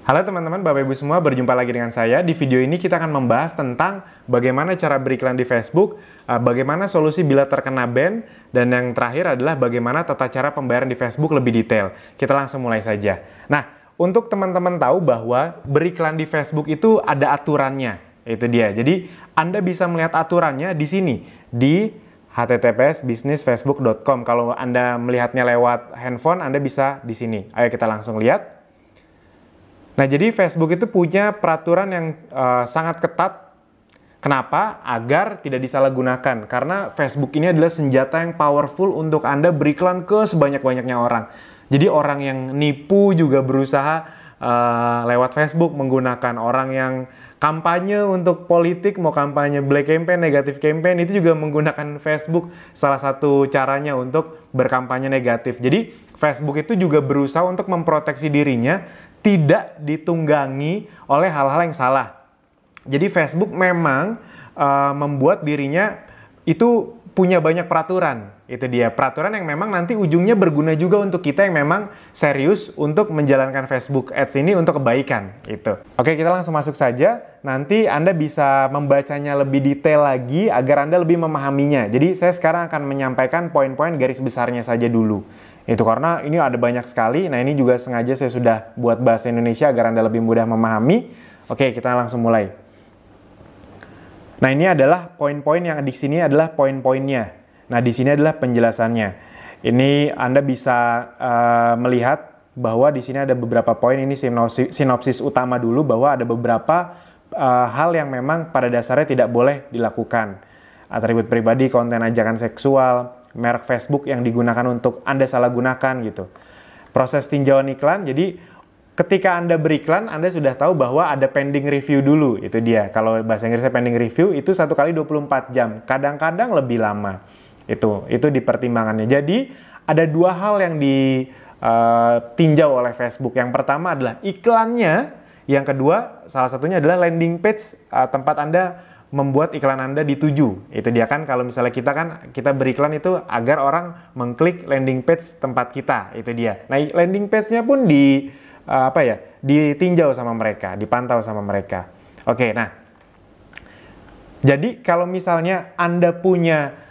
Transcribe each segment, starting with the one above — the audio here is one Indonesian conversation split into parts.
Halo teman-teman, Bapak Ibu semua, berjumpa lagi dengan saya. Di video ini kita akan membahas tentang bagaimana cara beriklan di Facebook, bagaimana solusi bila terkena ban, dan yang terakhir adalah bagaimana tata cara pembayaran di Facebook lebih detail. Kita langsung mulai saja. Nah, untuk teman-teman tahu bahwa beriklan di Facebook itu ada aturannya, itu dia. Jadi, Anda bisa melihat aturannya di sini, di https://businessfacebook.com. Kalau Anda melihatnya lewat handphone, Anda bisa di sini. Ayo kita langsung lihat. Nah, jadi Facebook itu punya peraturan yang sangat ketat. Kenapa? Agar tidak disalahgunakan. Karena Facebook ini adalah senjata yang powerful untuk Anda beriklan ke sebanyak-banyaknya orang. Jadi orang yang nipu juga berusaha lewat Facebook menggunakan. Orang yang kampanye untuk politik, mau kampanye black campaign, negatif campaign, itu juga menggunakan Facebook. Salah satu caranya untuk berkampanye negatif. Jadi Facebook itu juga berusaha untuk memproteksi dirinya tidak ditunggangi oleh hal-hal yang salah. Jadi Facebook memang membuat dirinya itu punya banyak peraturan. Itu dia, peraturan yang memang nanti ujungnya berguna juga untuk kita yang memang serius untuk menjalankan Facebook Ads ini untuk kebaikan. Itu. Oke, kita langsung masuk saja. Nanti Anda bisa membacanya lebih detail lagi agar Anda lebih memahaminya. Jadi saya sekarang akan menyampaikan poin-poin garis besarnya saja dulu. Itu karena ini ada banyak sekali. Nah, ini juga sengaja saya sudah buat bahasa Indonesia agar Anda lebih mudah memahami. Oke, kita langsung mulai. Nah, ini adalah poin-poin yang di sini adalah poin-poinnya. Nah, di sini adalah penjelasannya. Ini Anda bisa melihat bahwa di sini ada beberapa poin. Ini sinopsis utama dulu bahwa ada beberapa hal yang memang pada dasarnya tidak boleh dilakukan. Atribut pribadi, konten ajakan seksual, merek Facebook yang digunakan untuk Anda salah gunakan gitu. Proses tinjauan iklan, jadi ketika Anda beriklan, Anda sudah tahu bahwa ada pending review dulu, itu dia. Kalau bahasa Inggrisnya pending review, itu 1 kali 24 jam, kadang-kadang lebih lama. Itu di pertimbangannya. Jadi, ada dua hal yang ditinjau oleh Facebook. Yang pertama adalah iklannya, yang kedua, salah satunya adalah landing page tempat Anda membuat iklan Anda dituju. Itu dia kan, kalau misalnya kita beriklan itu agar orang mengklik landing page tempat kita, itu dia. Nah, landing page-nya pun ditinjau sama mereka, dipantau sama mereka. Oke, nah. Jadi kalau misalnya Anda punya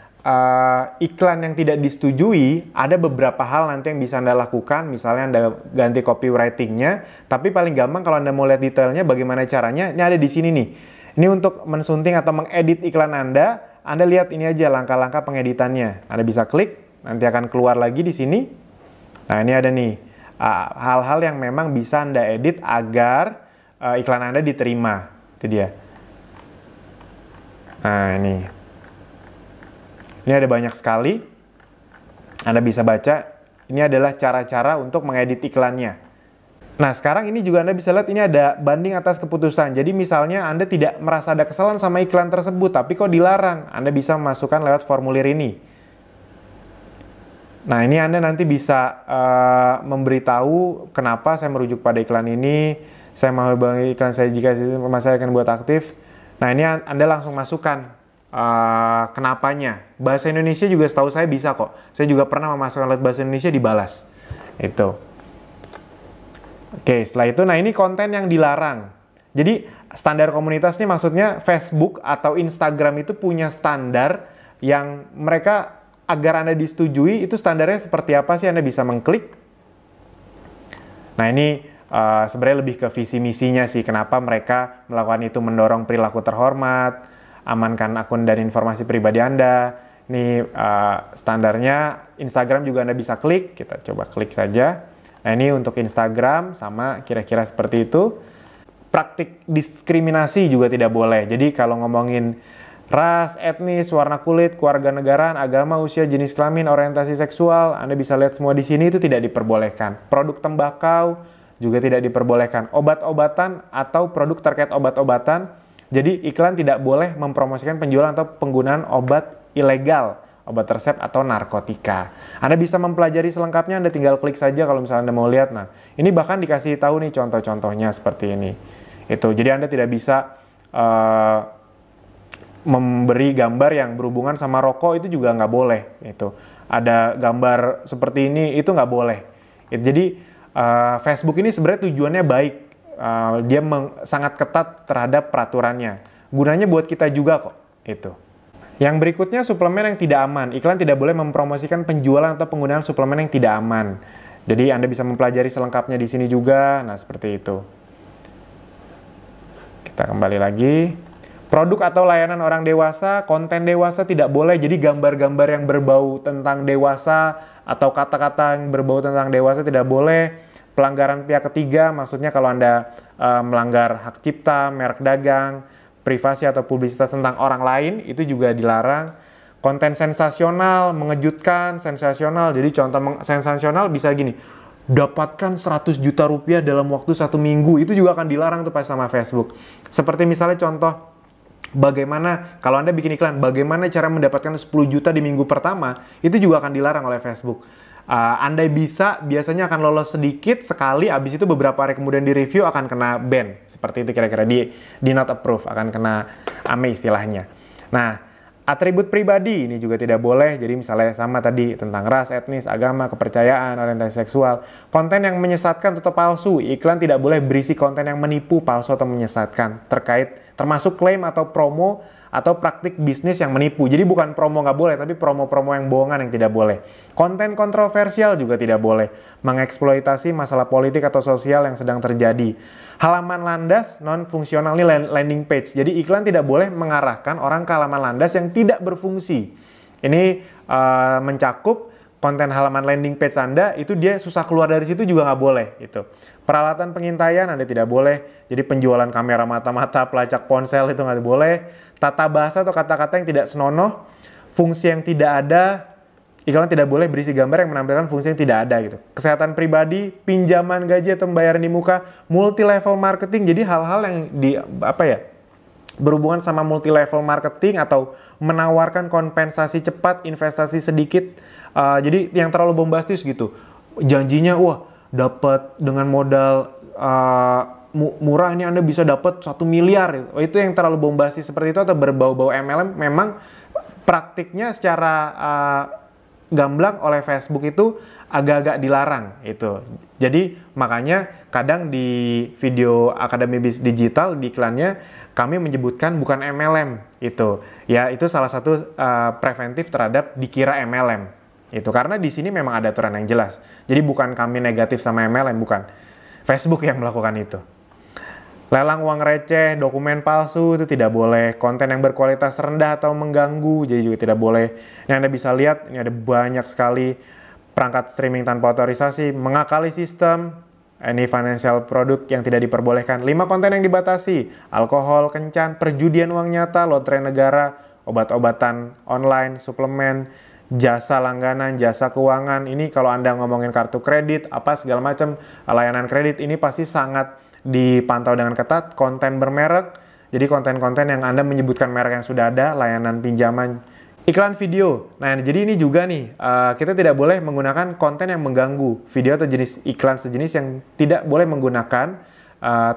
iklan yang tidak disetujui, ada beberapa hal nanti yang bisa Anda lakukan. Misalnya Anda ganti copywriting-nya, tapi paling gampang kalau Anda mau lihat detailnya bagaimana caranya, ini ada di sini nih. Ini untuk mensunting atau mengedit iklan Anda lihat ini aja langkah-langkah pengeditannya. Anda bisa klik, nanti akan keluar lagi di sini. Nah, ini ada nih hal-hal yang memang bisa Anda edit agar iklan Anda diterima. Itu dia. Nah, ini ada banyak sekali. Anda bisa baca. Ini adalah cara-cara untuk mengedit iklannya. Nah, sekarang ini juga Anda bisa lihat ini ada banding atas keputusan. Jadi misalnya Anda tidak merasa ada kesalahan sama iklan tersebut, tapi kok dilarang, Anda bisa memasukkan lewat formulir ini. Nah, ini Anda nanti bisa memberitahu kenapa saya merujuk pada iklan ini, saya mau bagi iklan saya jika saya akan buat aktif. Nah, ini Anda langsung masukkan kenapanya. Bahasa Indonesia juga setahu saya bisa kok. Saya juga pernah memasukkan lewat bahasa Indonesia dibalas. Itu. Oke, setelah itu, nah ini konten yang dilarang. Jadi, standar komunitas ini maksudnya Facebook atau Instagram itu punya standar yang mereka agar Anda disetujui, itu standarnya seperti apa sih Anda bisa mengklik. Nah, ini sebenarnya lebih ke visi misinya sih, kenapa mereka melakukan itu, mendorong perilaku terhormat, amankan akun dan informasi pribadi Anda. Ini standarnya Instagram juga Anda bisa klik, kita coba klik saja. Nah, ini untuk Instagram sama kira-kira seperti itu. Praktik diskriminasi juga tidak boleh. Jadi kalau ngomongin ras, etnis, warna kulit, kewarganegaraan, agama, usia, jenis kelamin, orientasi seksual, Anda bisa lihat semua di sini itu tidak diperbolehkan. Produk tembakau juga tidak diperbolehkan. Obat-obatan atau produk terkait obat-obatan. Jadi iklan tidak boleh mempromosikan penjualan atau penggunaan obat ilegal, obat resep atau narkotika. Anda bisa mempelajari selengkapnya, Anda tinggal klik saja kalau misalnya Anda mau lihat. Nah, ini bahkan dikasih tahu nih contoh-contohnya seperti ini. Itu, jadi Anda tidak bisa memberi gambar yang berhubungan sama rokok, itu juga nggak boleh. Itu, ada gambar seperti ini, itu nggak boleh. Jadi, Facebook ini sebenarnya tujuannya baik. dia sangat ketat terhadap peraturannya. Gunanya buat kita juga kok, itu. Yang berikutnya, suplemen yang tidak aman. Iklan tidak boleh mempromosikan penjualan atau penggunaan suplemen yang tidak aman. Jadi Anda bisa mempelajari selengkapnya di sini juga. Nah, seperti itu. Kita kembali lagi. Produk atau layanan orang dewasa, konten dewasa tidak boleh. Jadi gambar-gambar yang berbau tentang dewasa atau kata-kata yang berbau tentang dewasa tidak boleh. Pelanggaran pihak ketiga, maksudnya kalau Anda melanggar hak cipta, merek dagang, privasi atau publisitas tentang orang lain, itu juga dilarang. Konten sensasional, mengejutkan, sensasional. Jadi contoh sensasional bisa gini, dapatkan 100 juta rupiah dalam waktu 1 minggu, itu juga akan dilarang tuh pas sama Facebook. Seperti misalnya contoh, bagaimana, kalau Anda bikin iklan, bagaimana cara mendapatkan 10 juta di minggu pertama, itu juga akan dilarang oleh Facebook. Anda biasanya akan lolos sedikit sekali, habis itu beberapa hari kemudian di review akan kena ban. Seperti itu kira-kira, di not approve, akan kena AME istilahnya. Nah, atribut pribadi ini juga tidak boleh. Jadi misalnya sama tadi tentang ras, etnis, agama, kepercayaan, orientasi seksual. Konten yang menyesatkan atau palsu. Iklan tidak boleh berisi konten yang menipu, palsu atau menyesatkan. Termasuk klaim atau promo atau praktik bisnis yang menipu. Jadi bukan promo nggak boleh, tapi promo-promo yang bohongan yang tidak boleh. Konten kontroversial juga tidak boleh. Mengeksploitasi masalah politik atau sosial yang sedang terjadi. Halaman landas non-fungsional ini landing page. Jadi iklan tidak boleh mengarahkan orang ke halaman landas yang tidak berfungsi. Ini mencakup konten halaman landing page Anda, itu dia susah keluar dari situ juga nggak boleh. Itu. Peralatan pengintaian Anda tidak boleh. Jadi penjualan kamera mata-mata, pelacak ponsel itu nggak boleh. Tata bahasa atau kata-kata yang tidak senonoh, fungsi yang tidak ada, iklan tidak boleh berisi gambar yang menampilkan fungsi yang tidak ada gitu. Kesehatan pribadi, pinjaman gaji atau pembayaran di muka, multi level marketing. Jadi hal-hal yang berhubungan sama multi level marketing atau menawarkan kompensasi cepat, investasi sedikit. Jadi yang terlalu bombastis gitu. Janjinya dapat dengan modal murah ini Anda bisa dapat 1 miliar. Itu yang terlalu bombastis seperti itu atau berbau-bau MLM, memang praktiknya secara gamblang oleh Facebook itu agak-agak dilarang itu. Jadi makanya kadang di video Akademi Bisnis Digital di iklannya kami menyebutkan bukan MLM itu. Ya itu salah satu preventif terhadap dikira MLM. Itu karena di sini memang ada aturan yang jelas. Jadi bukan kami negatif sama MLM, bukan. Facebook yang melakukan itu. Lelang uang receh, dokumen palsu itu tidak boleh. Konten yang berkualitas rendah atau mengganggu jadi juga tidak boleh. Ini Anda bisa lihat, ini ada banyak sekali perangkat streaming tanpa otorisasi, mengakali sistem, ini financial produk yang tidak diperbolehkan. 5 konten yang dibatasi, alkohol, kencan, perjudian uang nyata, lotre negara, obat-obatan online, suplemen, jasa langganan, jasa keuangan. Ini kalau Anda ngomongin kartu kredit, apa segala macam, layanan kredit ini pasti sangat dipantau dengan ketat. Konten bermerek, jadi konten-konten yang Anda menyebutkan merek yang sudah ada, layanan pinjaman, iklan video. Nah, jadi ini juga nih, kita tidak boleh menggunakan konten yang mengganggu, video atau jenis iklan sejenis yang tidak boleh menggunakan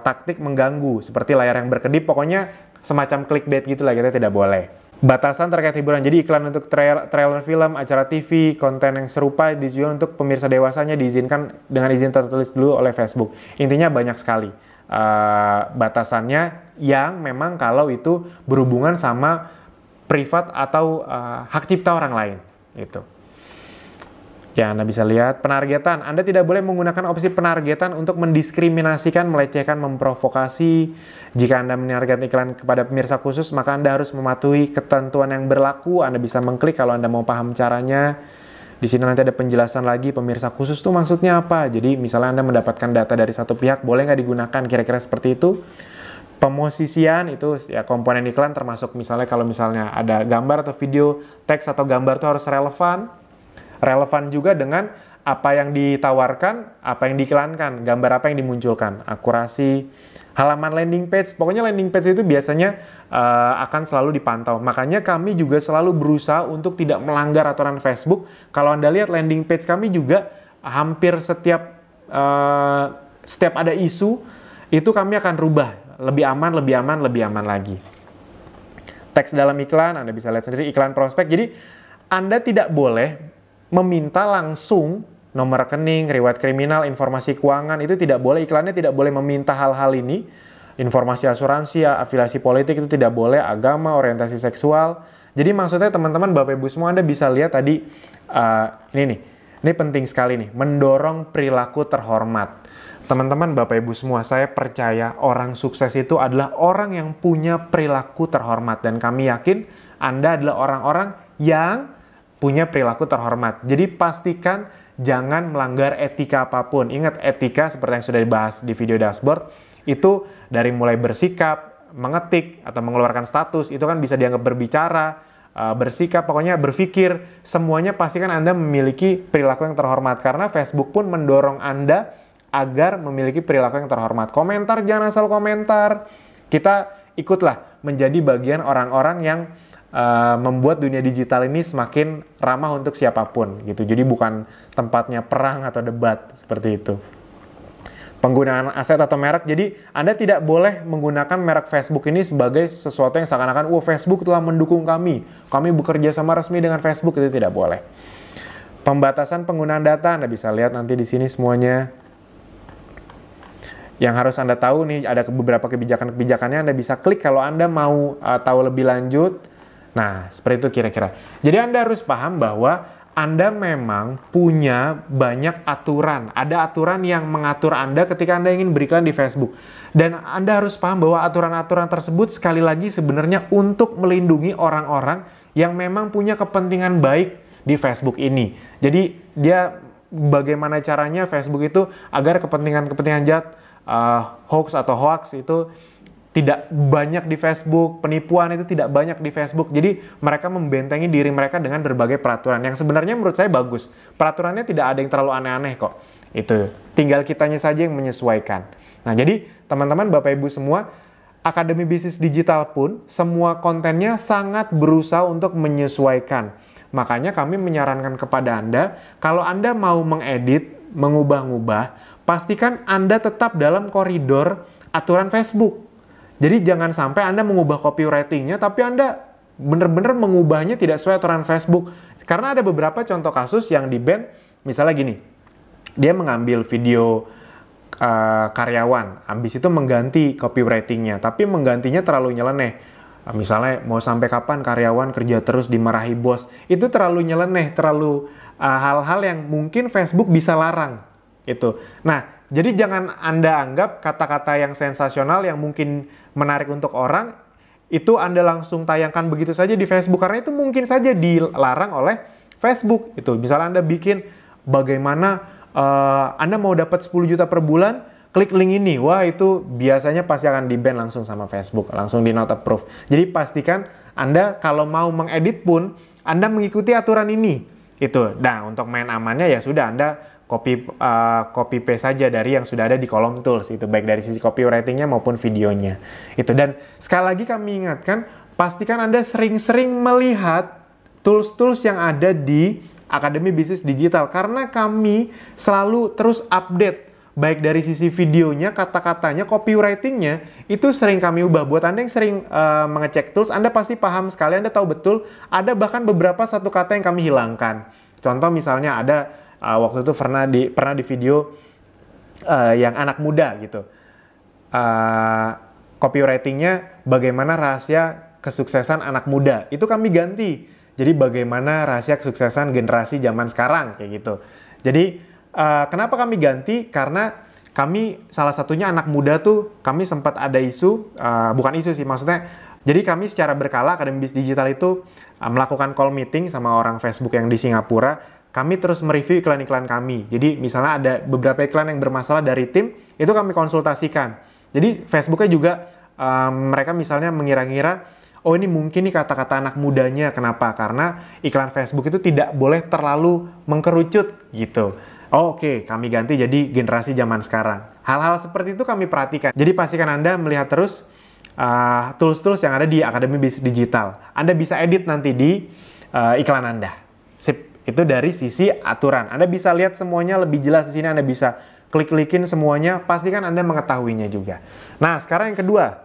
taktik mengganggu, seperti layar yang berkedip, pokoknya semacam clickbait gitulah, kita tidak boleh. Batasan terkait hiburan, jadi iklan untuk trailer film, acara TV, konten yang serupa ditujukan untuk pemirsa dewasanya diizinkan dengan izin tertulis dulu oleh Facebook. Intinya banyak sekali batasannya yang memang kalau itu berhubungan sama privat atau hak cipta orang lain. Itu. Ya, Anda bisa lihat penargetan. Anda tidak boleh menggunakan opsi penargetan untuk mendiskriminasikan, melecehkan, memprovokasi. Jika Anda menarget iklan kepada pemirsa khusus, maka Anda harus mematuhi ketentuan yang berlaku. Anda bisa mengklik kalau Anda mau paham caranya. Di sini nanti ada penjelasan lagi pemirsa khusus itu maksudnya apa. Jadi misalnya Anda mendapatkan data dari satu pihak, boleh nggak digunakan? Kira-kira seperti itu. Pemosisian itu ya komponen iklan termasuk misalnya kalau misalnya ada gambar atau video, teks atau gambar itu harus relevan. Relevan juga dengan apa yang ditawarkan, apa yang diiklankan, gambar apa yang dimunculkan, akurasi, halaman landing page. Pokoknya landing page itu biasanya akan selalu dipantau. Makanya kami juga selalu berusaha untuk tidak melanggar aturan Facebook. Kalau Anda lihat landing page kami juga hampir setiap ada isu, itu kami akan rubah. Lebih aman, lebih aman, lebih aman lagi. Teks dalam iklan, Anda bisa lihat sendiri iklan prospek. Jadi Anda tidak boleh meminta langsung nomor rekening, riwayat kriminal, informasi keuangan, itu tidak boleh, iklannya tidak boleh meminta hal-hal ini. Informasi asuransi, afiliasi politik itu tidak boleh, agama, orientasi seksual. Jadi maksudnya teman-teman, Bapak Ibu semua, Anda bisa lihat tadi, ini nih, ini penting sekali nih, mendorong perilaku terhormat. Teman-teman, Bapak Ibu semua, saya percaya orang sukses itu adalah orang yang punya perilaku terhormat. Dan kami yakin Anda adalah orang-orang yang punya perilaku terhormat. Jadi pastikan jangan melanggar etika apapun. Ingat, etika seperti yang sudah dibahas di video dashboard, itu dari mulai bersikap, mengetik, atau mengeluarkan status, itu kan bisa dianggap berbicara, bersikap, pokoknya berpikir, semuanya pastikan Anda memiliki perilaku yang terhormat. Karena Facebook pun mendorong Anda agar memiliki perilaku yang terhormat. Komentar, jangan asal komentar. Kita ikutlah menjadi bagian orang-orang yang membuat dunia digital ini semakin ramah untuk siapapun gitu. Jadi bukan tempatnya perang atau debat seperti itu. Penggunaan aset atau merek, jadi Anda tidak boleh menggunakan merek Facebook ini sebagai sesuatu yang seakan-akan, Facebook telah mendukung kami bekerja sama resmi dengan Facebook, itu tidak boleh. Pembatasan penggunaan data, Anda bisa lihat nanti di sini semuanya. Yang harus Anda tahu nih, ada beberapa kebijakan-kebijakannya, Anda bisa klik kalau Anda mau tahu lebih lanjut. Nah, seperti itu kira-kira. Jadi Anda harus paham bahwa Anda memang punya banyak aturan. Ada aturan yang mengatur Anda ketika Anda ingin beriklan di Facebook. Dan Anda harus paham bahwa aturan-aturan tersebut sekali lagi sebenarnya untuk melindungi orang-orang yang memang punya kepentingan baik di Facebook ini. Jadi dia bagaimana caranya Facebook itu agar kepentingan-kepentingan jahat, hoax atau hoax itu tidak banyak di Facebook, penipuan itu tidak banyak di Facebook. Jadi mereka membentengi diri mereka dengan berbagai peraturan yang sebenarnya menurut saya bagus. Peraturannya tidak ada yang terlalu aneh-aneh kok. Itu tinggal kitanya saja yang menyesuaikan. Nah, jadi teman-teman, Bapak Ibu semua, Akademi Bisnis Digital pun semua kontennya sangat berusaha untuk menyesuaikan. Makanya kami menyarankan kepada Anda, kalau Anda mau mengedit, mengubah-ubah, pastikan Anda tetap dalam koridor aturan Facebook. Jadi jangan sampai Anda mengubah copywriting-nya, tapi Anda benar-benar mengubahnya tidak sesuai aturan Facebook. Karena ada beberapa contoh kasus yang di-ban, misalnya gini, dia mengambil video karyawan, habis itu mengganti copywriting-nya, tapi menggantinya terlalu nyeleneh. Misalnya mau sampai kapan karyawan kerja terus dimarahi bos, itu terlalu nyeleneh, terlalu hal-hal yang mungkin Facebook bisa larang. Itu. Nah, jadi jangan Anda anggap kata-kata yang sensasional yang mungkin menarik untuk orang, itu Anda langsung tayangkan begitu saja di Facebook, karena itu mungkin saja dilarang oleh Facebook. Itu. Misalnya Anda bikin bagaimana Anda mau dapat 10 juta per bulan, klik link ini. Wah, itu biasanya pasti akan di-ban langsung sama Facebook, langsung di not approve. Jadi pastikan Anda kalau mau mengedit pun Anda mengikuti aturan ini. Itu. Nah, untuk main amannya ya sudah, Anda copy paste saja dari yang sudah ada di kolom tools, itu baik dari sisi copywriting-nya maupun videonya. Itu. Dan sekali lagi kami ingatkan, pastikan Anda sering-sering melihat tools-tools yang ada di Akademi Bisnis Digital, karena kami selalu terus update baik dari sisi videonya, kata-katanya, copywriting-nya, itu sering kami ubah. Buat Anda yang sering mengecek tools, Anda pasti paham sekali, Anda tahu betul ada bahkan beberapa satu kata yang kami hilangkan. Contoh misalnya ada waktu itu pernah di video yang anak muda gitu. Copywriting-nya bagaimana rahasia kesuksesan anak muda. Itu kami ganti. Jadi bagaimana rahasia kesuksesan generasi zaman sekarang kayak gitu. Jadi kenapa kami ganti? Karena kami salah satunya anak muda tuh kami sempat ada isu, bukan isu sih maksudnya. Jadi kami secara berkala Akademi Bisnis Digital itu melakukan call meeting sama orang Facebook yang di Singapura. Kami terus mereview iklan-iklan kami. Jadi misalnya ada beberapa iklan yang bermasalah dari tim, itu kami konsultasikan. Jadi Facebooknya juga mereka misalnya mengira-ngira, oh ini mungkin nih kata-kata anak mudanya. Kenapa? Karena iklan Facebook itu tidak boleh terlalu mengkerucut gitu. Oh, oke, kami ganti jadi generasi zaman sekarang. Hal-hal seperti itu kami perhatikan. Jadi pastikan Anda melihat terus tools-tools yang ada di Akademi Bisnis Digital. Anda bisa edit nanti di iklan Anda. Sip. Itu dari sisi aturan. Anda bisa lihat semuanya lebih jelas di sini. Anda bisa klik-klikin semuanya. Pastikan Anda mengetahuinya juga. Nah, sekarang yang kedua.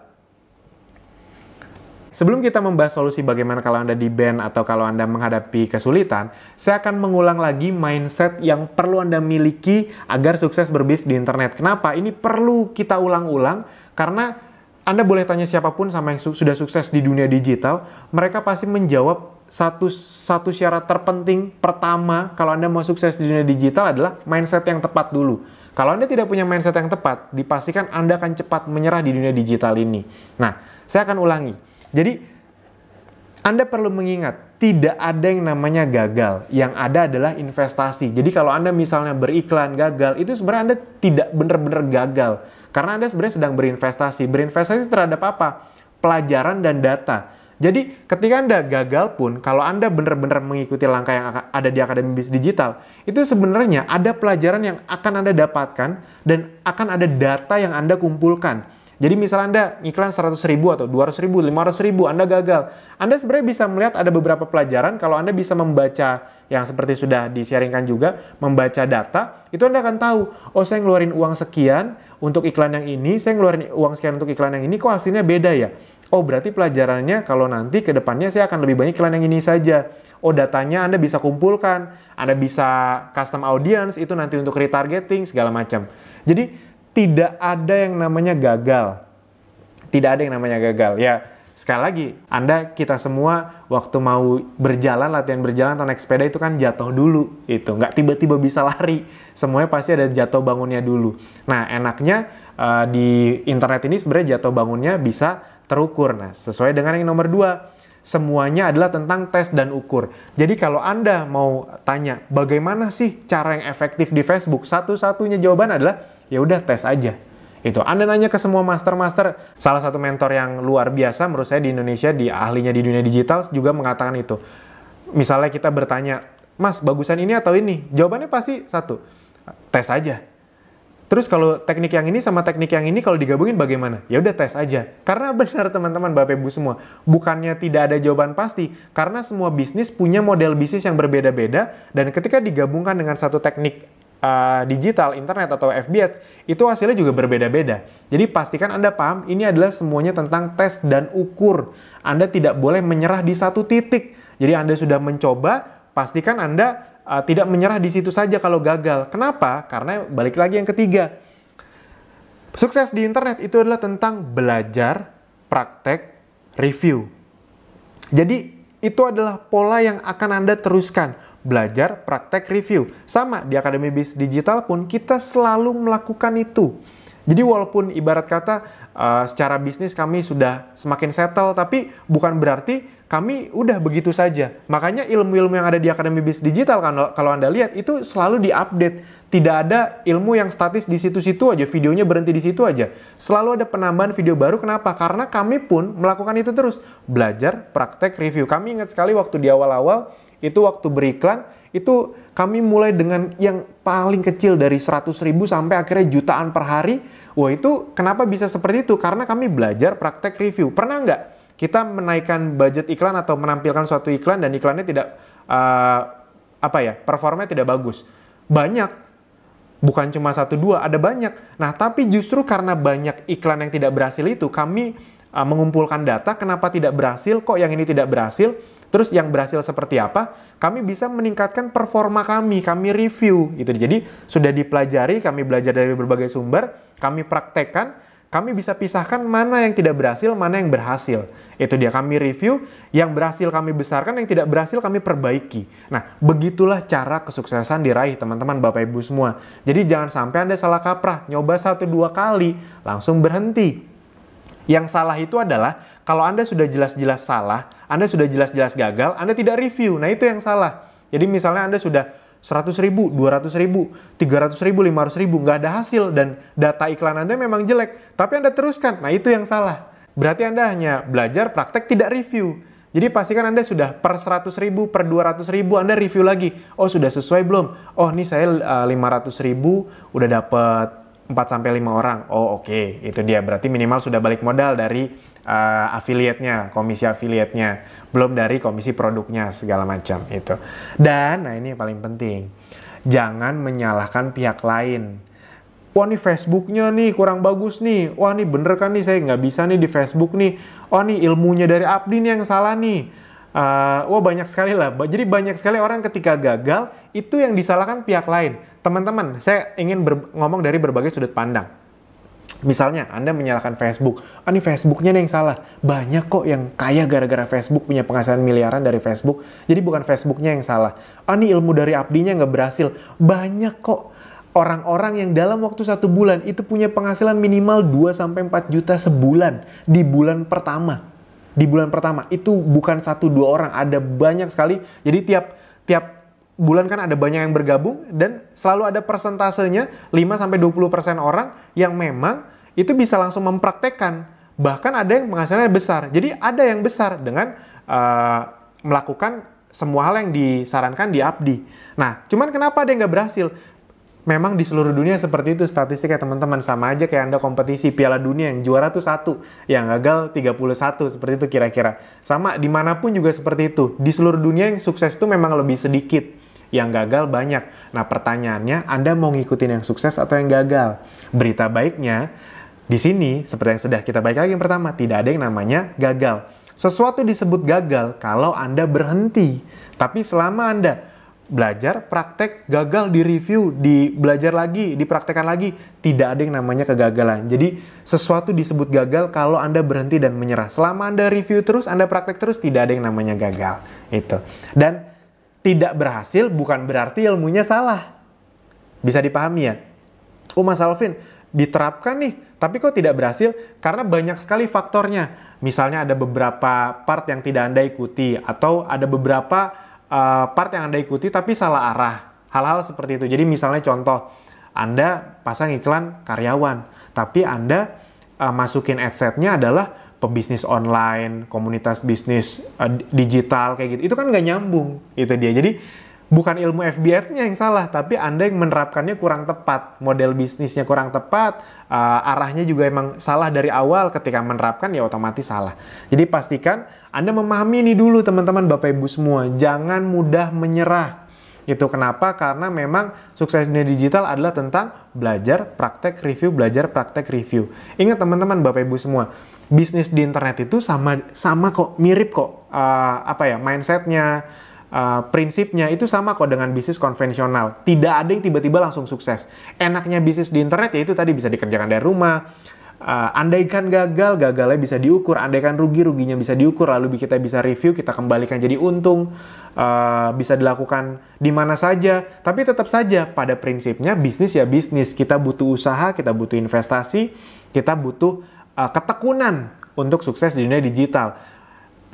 Sebelum kita membahas solusi bagaimana kalau Anda di-ban atau kalau Anda menghadapi kesulitan, saya akan mengulang lagi mindset yang perlu Anda miliki agar sukses berbisnis di internet. Kenapa? Ini perlu kita ulang-ulang karena Anda boleh tanya siapapun sama yang sudah sukses di dunia digital, mereka pasti menjawab satu syarat terpenting pertama kalau Anda mau sukses di dunia digital adalah mindset yang tepat dulu. Kalau Anda tidak punya mindset yang tepat, dipastikan Anda akan cepat menyerah di dunia digital ini. Nah, saya akan ulangi. Jadi, Anda perlu mengingat, tidak ada yang namanya gagal. Yang ada adalah investasi. Jadi, kalau Anda misalnya beriklan gagal, itu sebenarnya Anda tidak benar-benar gagal. Karena Anda sebenarnya sedang berinvestasi. Berinvestasi terhadap apa? Pelajaran dan data. Jadi, ketika Anda gagal pun, kalau Anda benar-benar mengikuti langkah yang ada di Akademi Bisnis Digital, itu sebenarnya ada pelajaran yang akan Anda dapatkan dan akan ada data yang Anda kumpulkan. Jadi misalnya Anda iklan 100.000 atau 200.000, 500.000, Anda gagal. Anda sebenarnya bisa melihat ada beberapa pelajaran kalau Anda bisa membaca yang seperti sudah di-sharingkan juga, membaca data, itu Anda akan tahu, oh saya ngeluarin uang sekian untuk iklan yang ini, saya ngeluarin uang sekian untuk iklan yang ini, kok hasilnya beda ya? Oh berarti pelajarannya kalau nanti ke depannya saya akan lebih banyak iklan yang ini saja. Oh datanya Anda bisa kumpulkan, Anda bisa custom audience, itu nanti untuk retargeting, segala macam. Jadi tidak ada yang namanya gagal. Tidak ada yang namanya gagal. Ya, sekali lagi, kita semua waktu mau berjalan, latihan berjalan atau naik sepeda itu kan jatuh dulu. Itu nggak tiba-tiba bisa lari. Semuanya pasti ada jatuh bangunnya dulu. Nah, enaknya di internet ini sebenarnya jatuh bangunnya bisa terukur. Nah, sesuai dengan yang nomor 2. Semuanya adalah tentang tes dan ukur. Jadi kalau Anda mau tanya, bagaimana sih cara yang efektif di Facebook? Satu-satunya jawaban adalah, ya udah tes aja. Itu Anda nanya ke semua master-master, salah satu mentor yang luar biasa menurut saya di Indonesia, ahlinya di dunia digital juga mengatakan itu. Misalnya kita bertanya, Mas bagusan ini atau ini? Jawabannya pasti satu, tes aja. Terus kalau teknik yang ini sama teknik yang ini kalau digabungin bagaimana? Ya udah tes aja. Karena benar teman-teman Bapak Ibu semua, bukannya tidak ada jawaban pasti, karena semua bisnis punya model bisnis yang berbeda-beda dan ketika digabungkan dengan satu teknik digital, internet atau FB Ads, itu hasilnya juga berbeda-beda. Jadi pastikan Anda paham, ini adalah semuanya tentang tes dan ukur. Anda tidak boleh menyerah di satu titik. Jadi Anda sudah mencoba, pastikan Anda tidak menyerah di situ saja kalau gagal. Kenapa? Karena balik lagi yang ketiga. Sukses di internet itu adalah tentang belajar, praktek, review. Jadi itu adalah pola yang akan Anda teruskan. Belajar, praktek, review. Sama, di Akademi Bisnis Digital pun kita selalu melakukan itu. Jadi walaupun ibarat kata secara bisnis kami sudah semakin settle, tapi bukan berarti kami udah begitu saja. Makanya ilmu-ilmu yang ada di Akademi Bisnis Digital, kalau Anda lihat, itu selalu diupdate. Tidak ada ilmu yang statis di situ-situ aja, videonya berhenti di situ aja. Selalu ada penambahan video baru, kenapa? Karena kami pun melakukan itu terus. Belajar, praktek, review. Kami ingat sekali waktu di awal-awal, itu waktu beriklan, itu kami mulai dengan yang paling kecil dari 100.000 sampai akhirnya jutaan per hari. Wah itu kenapa bisa seperti itu? Karena kami belajar praktek review. Pernah nggak kita menaikkan budget iklan atau menampilkan suatu iklan dan iklannya tidak, performanya tidak bagus? Banyak. Bukan cuma 1-2, ada banyak. Nah tapi justru karena banyak iklan yang tidak berhasil itu, kami mengumpulkan data kenapa tidak berhasil, kok yang ini tidak berhasil. Terus yang berhasil seperti apa? Kami bisa meningkatkan performa kami review gitu. Jadi sudah dipelajari, kami belajar dari berbagai sumber, kami praktekkan, kami bisa pisahkan mana yang tidak berhasil, mana yang berhasil. Itu dia, kami review, yang berhasil kami besarkan, yang tidak berhasil kami perbaiki. Nah, begitulah cara kesuksesan diraih teman-teman Bapak Ibu semua. Jadi jangan sampai Anda salah kaprah, nyoba 1-2 kali, langsung berhenti. Yang salah itu adalah kalau Anda sudah jelas-jelas salah, Anda sudah jelas-jelas gagal, Anda tidak review. Nah itu yang salah. Jadi misalnya Anda sudah 100.000, 200.000, 300.000, 500.000, nggak ada hasil dan data iklan Anda memang jelek, tapi Anda teruskan. Nah itu yang salah. Berarti Anda hanya belajar, praktek, tidak review. Jadi pastikan Anda sudah per 100.000, per 200.000 Anda review lagi. Oh sudah sesuai belum? Oh ini saya 500.000 udah dapat 4-5 orang. Oh oke, itu dia. Berarti minimal sudah balik modal dari affiliate-nya, komisi affiliate-nya. Belum dari komisi produknya, segala macam itu. Dan, nah ini yang paling penting. Jangan menyalahkan pihak lain. wah nih Facebooknya nih kurang bagus nih, wah nih bener kan nih saya nggak bisa nih di Facebook nih, wah nih ilmunya dari Abdi nih yang salah nih. Wah banyak sekali lah, jadi banyak sekali orang ketika gagal, itu yang disalahkan pihak lain. Teman-teman, saya ingin ngomong dari berbagai sudut pandang. Misalnya, Anda menyalahkan Facebook. Nih Facebooknya nih yang salah. Banyak kok yang kaya gara-gara Facebook, punya penghasilan miliaran dari Facebook. Jadi bukan Facebooknya yang salah. Nih ilmu dari Abdinya nggak berhasil. Banyak kok orang-orang yang dalam waktu 1 bulan itu punya penghasilan minimal 2-4 juta sebulan. Di bulan pertama. Di bulan pertama. Itu bukan 1-2 orang. Ada banyak sekali. Jadi tiap bulan kan ada banyak yang bergabung dan selalu ada persentasenya 5-20% orang yang memang itu bisa langsung mempraktekkan. Bahkan ada yang penghasilannya besar. Jadi ada yang besar dengan melakukan semua hal yang disarankan di Abdi. Nah, cuman kenapa ada yang nggak berhasil? Memang di seluruh dunia seperti itu statistiknya teman-teman. Sama aja kayak Anda kompetisi Piala Dunia yang juara tuh 1, yang gagal 31, seperti itu kira-kira. Sama dimanapun juga seperti itu. Di seluruh dunia yang sukses itu memang lebih sedikit, yang gagal banyak. Nah pertanyaannya, Anda mau ngikutin yang sukses atau yang gagal? Berita baiknya, di sini seperti yang sudah kita balik lagi yang pertama, tidak ada yang namanya gagal. Sesuatu disebut gagal kalau Anda berhenti. Tapi selama Anda belajar, praktek, gagal, di-review, belajar lagi, dipraktekkan lagi, tidak ada yang namanya kegagalan. Jadi, sesuatu disebut gagal kalau Anda berhenti dan menyerah. Selama Anda review terus, Anda praktek terus, tidak ada yang namanya gagal. Itu. Dan tidak berhasil bukan berarti ilmunya salah. Bisa dipahami ya? Mas Alvin, diterapkan nih, tapi kok tidak berhasil? Karena banyak sekali faktornya. Misalnya ada beberapa part yang tidak Anda ikuti, atau ada beberapa part yang Anda ikuti tapi salah arah. Hal-hal seperti itu. Jadi misalnya contoh, Anda pasang iklan karyawan, tapi Anda masukin adset-nya adalah pebisnis online, komunitas bisnis digital kayak gitu. Itu kan nggak nyambung. Itu dia. Jadi bukan ilmu FB Ads-nya yang salah, tapi Anda yang menerapkannya kurang tepat. Model bisnisnya kurang tepat, arahnya juga emang salah dari awal. Ketika menerapkan ya otomatis salah. Jadi pastikan Anda memahami ini dulu teman-teman Bapak Ibu semua. Jangan mudah menyerah. Itu kenapa? Karena memang sukses dunia digital adalah tentang belajar, praktek, review, belajar, praktek, review. Ingat teman-teman Bapak Ibu semua, bisnis di internet itu sama kok, mirip kok. Mindsetnya, prinsipnya itu sama kok dengan bisnis konvensional. Tidak ada yang tiba-tiba langsung sukses. Enaknya bisnis di internet ya itu tadi bisa dikerjakan dari rumah. Andaikan gagal, gagalnya bisa diukur. Andaikan rugi, ruginya bisa diukur. Lalu kita bisa review, kita kembalikan jadi untung. Bisa dilakukan di mana saja. Tapi tetap saja pada prinsipnya bisnis ya bisnis. Kita butuh usaha, kita butuh investasi, kita butuh ketekunan untuk sukses di dunia digital.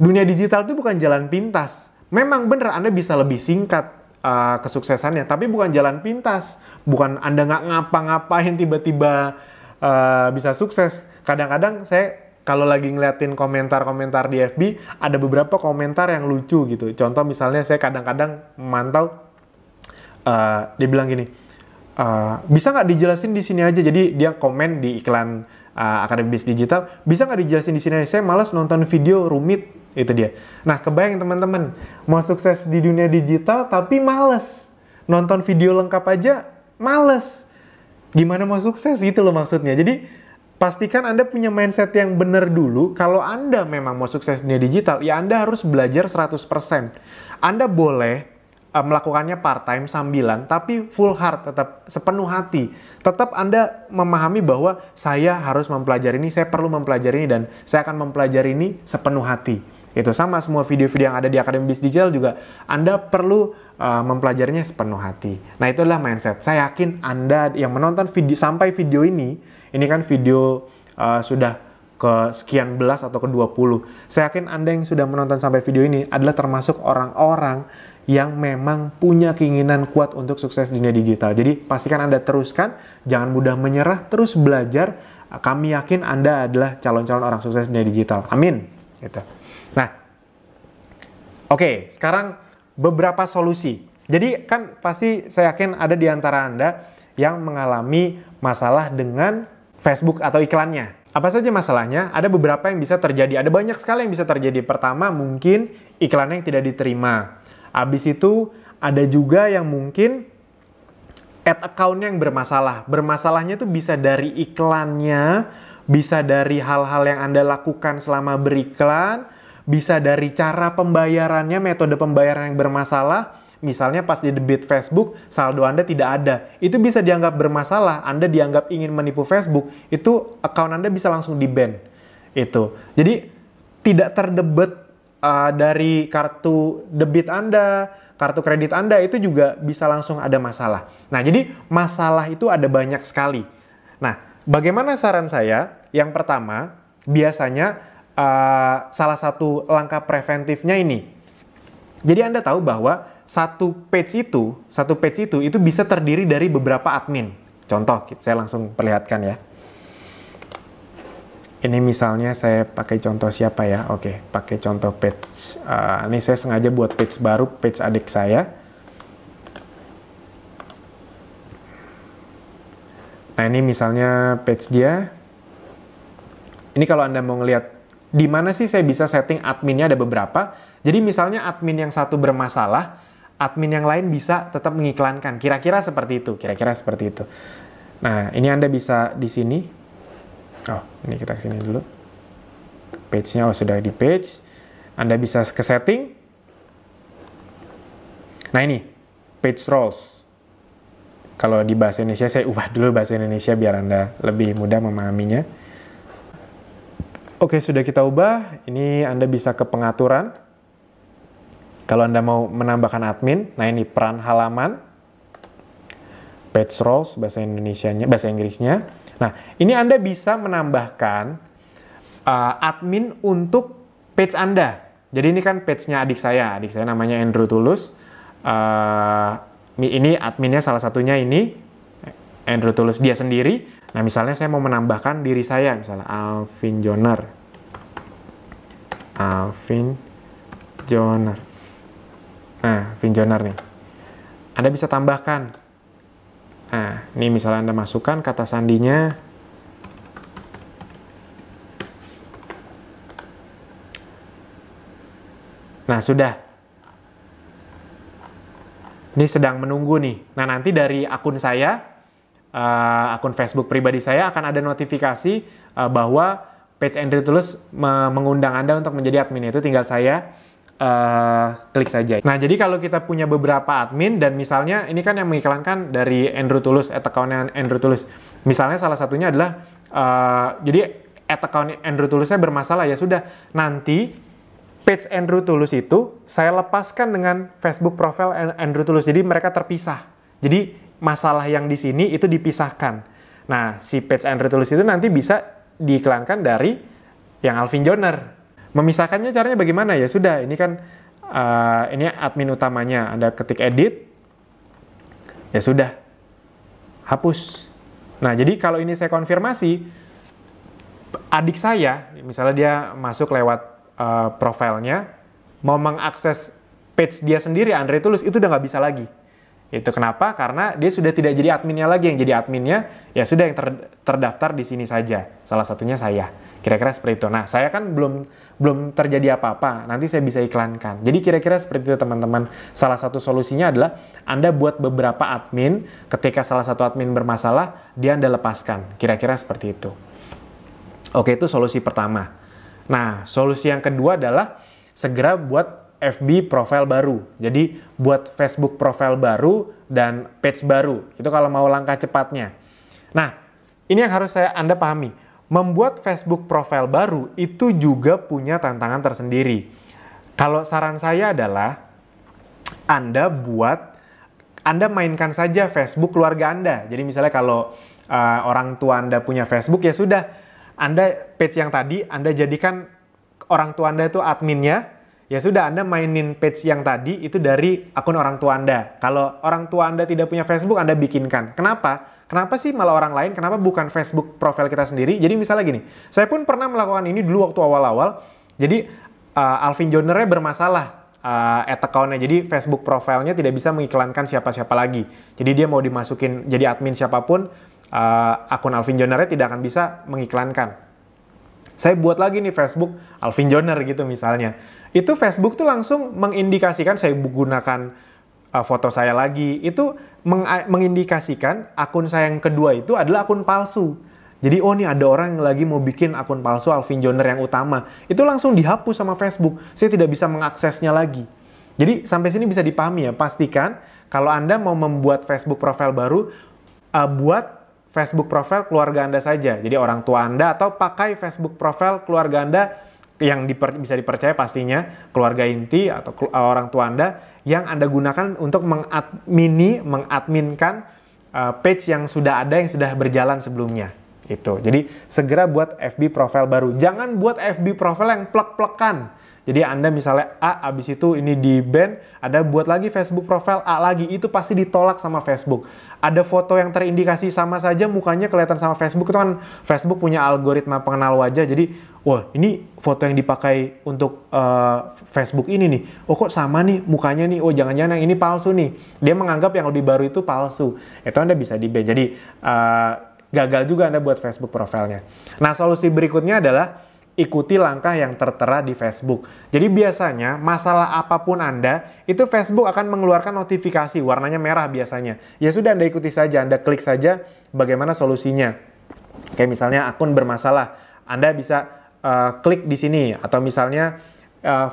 Dunia digital itu bukan jalan pintas. Memang benar Anda bisa lebih singkat kesuksesannya, tapi bukan jalan pintas. Bukan Anda nggak ngapa-ngapain tiba-tiba bisa sukses. Kadang-kadang saya kalau lagi ngeliatin komentar-komentar di FB, ada beberapa komentar yang lucu gitu. Contoh misalnya saya kadang-kadang memantau, dia bilang gini, bisa nggak dijelasin di sini aja? Jadi dia komen di iklan Akademi Bisnis Digital, bisa nggak dijelasin di sini aja? Saya malas nonton video rumit, itu dia. Nah kebayang teman-teman, mau sukses di dunia digital tapi males. Nonton video lengkap aja males. Gimana mau sukses gitu loh maksudnya. Jadi pastikan Anda punya mindset yang benar dulu. Kalau Anda memang mau sukses di dunia digital, ya Anda harus belajar 100%. Anda boleh melakukannya part-time sambilan, tapi full heart, tetap sepenuh hati. Tetap Anda memahami bahwa saya harus mempelajari ini, saya perlu mempelajari ini, dan saya akan mempelajari ini sepenuh hati. Itu sama semua video-video yang ada di Akademi Bisnis Digital juga Anda perlu mempelajarinya sepenuh hati. Nah itu adalah mindset. Saya yakin Anda yang menonton video sampai video ini kan video sudah ke sekian belas atau ke 20. Saya yakin Anda yang sudah menonton sampai video ini adalah termasuk orang-orang yang memang punya keinginan kuat untuk sukses di dunia digital. Jadi pastikan Anda teruskan, jangan mudah menyerah, terus belajar. Kami yakin Anda adalah calon-calon orang sukses di dunia digital. Amin. Gitu. Nah, oke, sekarang beberapa solusi. Jadi kan pasti saya yakin ada di antara Anda yang mengalami masalah dengan Facebook atau iklannya. Apa saja masalahnya? Ada beberapa yang bisa terjadi. Ada banyak sekali yang bisa terjadi. Pertama, mungkin iklannya yang tidak diterima. Habis itu ada juga yang mungkin ad account-nya yang bermasalah. Bermasalahnya itu bisa dari iklannya, bisa dari hal-hal yang Anda lakukan selama beriklan, bisa dari cara pembayarannya, metode pembayaran yang bermasalah. Misalnya pas di debit Facebook, saldo Anda tidak ada. Itu bisa dianggap bermasalah. Anda dianggap ingin menipu Facebook, itu account Anda bisa langsung di-ban. Itu. Jadi tidak terdebit dari kartu debit Anda, kartu kredit Anda, itu juga bisa langsung ada masalah. Nah, jadi masalah itu ada banyak sekali. Nah, bagaimana saran saya? Yang pertama, biasanya salah satu langkah preventifnya ini. Jadi Anda tahu bahwa satu page itu bisa terdiri dari beberapa admin. Contoh, saya langsung perlihatkan ya. Ini misalnya saya pakai contoh siapa ya? Oke, pakai contoh page. Ini saya sengaja buat page baru, page adik saya. Nah, ini misalnya page dia. Ini kalau Anda mau ngelihat di mana sih saya bisa setting adminnya, ada beberapa. Jadi misalnya admin yang satu bermasalah, admin yang lain bisa tetap mengiklankan. Kira-kira seperti itu, Nah, ini Anda bisa di sini. Oh, ini kita ke sini dulu. Page-nya sudah di page. Anda bisa ke setting. Nah, ini page roles. Kalau di bahasa Indonesia saya ubah dulu bahasa Indonesia biar Anda lebih mudah memahaminya. Oke, sudah kita ubah. Ini Anda bisa ke pengaturan. Kalau Anda mau menambahkan admin, nah ini peran halaman, page roles bahasa Indonesianya, bahasa Inggrisnya. Nah, ini Anda bisa menambahkan admin untuk page Anda. Jadi ini kan page-nya adik saya namanya Andrew Tulus. Ini adminnya salah satunya ini, Andrew Tulus dia sendiri. Nah, misalnya saya mau menambahkan diri saya, misalnya Alvin Joner. Nah, Alvin Joner nih. Anda bisa tambahkan. Nah, ini misalnya Anda masukkan kata sandinya. Nah, sudah. Ini sedang menunggu nih. Nah, nanti dari akun saya, akun Facebook pribadi saya akan ada notifikasi bahwa page Andrew Tulus mengundang Anda untuk menjadi admin. Itu tinggal saya klik saja. Nah, jadi kalau kita punya beberapa admin dan misalnya ini kan yang mengiklankan dari Andrew Tulus, account-nya Andrew Tulus. Misalnya salah satunya adalah jadi account Andrew Tulusnya bermasalah, ya sudah. Nanti page Andrew Tulus itu saya lepaskan dengan Facebook profile Andrew Tulus. Jadi mereka terpisah. Jadi masalah yang di sini itu dipisahkan. Nah, si page Andrew Tulus itu nanti bisa diiklankan dari yang Alvin Joner. Memisahkannya caranya bagaimana? Ya sudah, ini kan ini admin utamanya. Anda ketik edit, ya sudah, hapus. Nah, jadi kalau ini saya konfirmasi, adik saya, misalnya dia masuk lewat profilnya, mau mengakses page dia sendiri, Andrew Tulus, itu udah nggak bisa lagi. Itu kenapa? Karena dia sudah tidak jadi adminnya lagi. Yang jadi adminnya, ya sudah yang terdaftar di sini saja. Salah satunya saya. Kira-kira seperti itu. Nah, saya kan belum terjadi apa-apa. Nanti saya bisa iklankan. Jadi kira-kira seperti itu, teman-teman. Salah satu solusinya adalah Anda buat beberapa admin. Ketika salah satu admin bermasalah, dia Anda lepaskan. Kira-kira seperti itu. Oke, itu solusi pertama. Nah, solusi yang kedua adalah segera buat FB profile baru. Jadi buat Facebook profile baru dan page baru. Itu kalau mau langkah cepatnya. Nah, ini yang harus Anda pahami. Membuat Facebook profile baru itu juga punya tantangan tersendiri. Kalau saran saya adalah Anda mainkan saja Facebook keluarga Anda. Jadi misalnya kalau orang tua Anda punya Facebook, ya sudah, Anda page yang tadi Anda jadikan orang tua Anda itu adminnya. Ya sudah, Anda mainin page yang tadi itu dari akun orang tua Anda. Kalau orang tua Anda tidak punya Facebook, Anda bikinkan. Kenapa? Kenapa sih malah orang lain? Kenapa bukan Facebook profile kita sendiri? Jadi misalnya gini, saya pun pernah melakukan ini dulu waktu awal-awal. Jadi Alvin Jonernya bermasalah account-nya. Jadi Facebook profile-nya tidak bisa mengiklankan siapa-siapa lagi. Jadi dia mau dimasukin jadi admin siapapun, akun Alvin Jonernya tidak akan bisa mengiklankan. Saya buat lagi nih Facebook Alvin Joner gitu misalnya. Itu Facebook tuh langsung mengindikasikan saya gunakan foto saya lagi. Itu mengindikasikan akun saya yang kedua itu adalah akun palsu. Jadi, oh nih ada orang yang lagi mau bikin akun palsu Alvin Joner yang utama. Itu langsung dihapus sama Facebook. Saya tidak bisa mengaksesnya lagi. Jadi, sampai sini bisa dipahami ya. Pastikan kalau Anda mau membuat Facebook profile baru, buat Facebook profile keluarga Anda saja. Jadi, orang tua Anda atau pakai Facebook profile keluarga Anda yang bisa dipercaya pastinya, keluarga inti atau orang tua Anda yang Anda gunakan untuk mengadminkan page yang sudah ada, yang sudah berjalan sebelumnya. Itu. Jadi segera buat FB profile baru. Jangan buat FB profile yang plek-plekan. Jadi Anda misalnya A, abis itu ini di ban, Anda buat lagi Facebook profile A lagi, itu pasti ditolak sama Facebook. Ada foto yang terindikasi sama saja, mukanya kelihatan sama Facebook, itu kan Facebook punya algoritma pengenal wajah, jadi wah ini foto yang dipakai untuk Facebook ini nih, oh kok sama nih mukanya nih, oh jangan-jangan yang ini palsu nih. Dia menganggap yang lebih baru itu palsu. Itu Anda bisa di ban. Jadi gagal juga Anda buat Facebook profilnya. Nah, solusi berikutnya adalah ikuti langkah yang tertera di Facebook. Jadi biasanya masalah apapun Anda, itu Facebook akan mengeluarkan notifikasi, warnanya merah biasanya. Ya sudah, Anda ikuti saja, Anda klik saja bagaimana solusinya. Kayak misalnya akun bermasalah, Anda bisa klik di sini, atau misalnya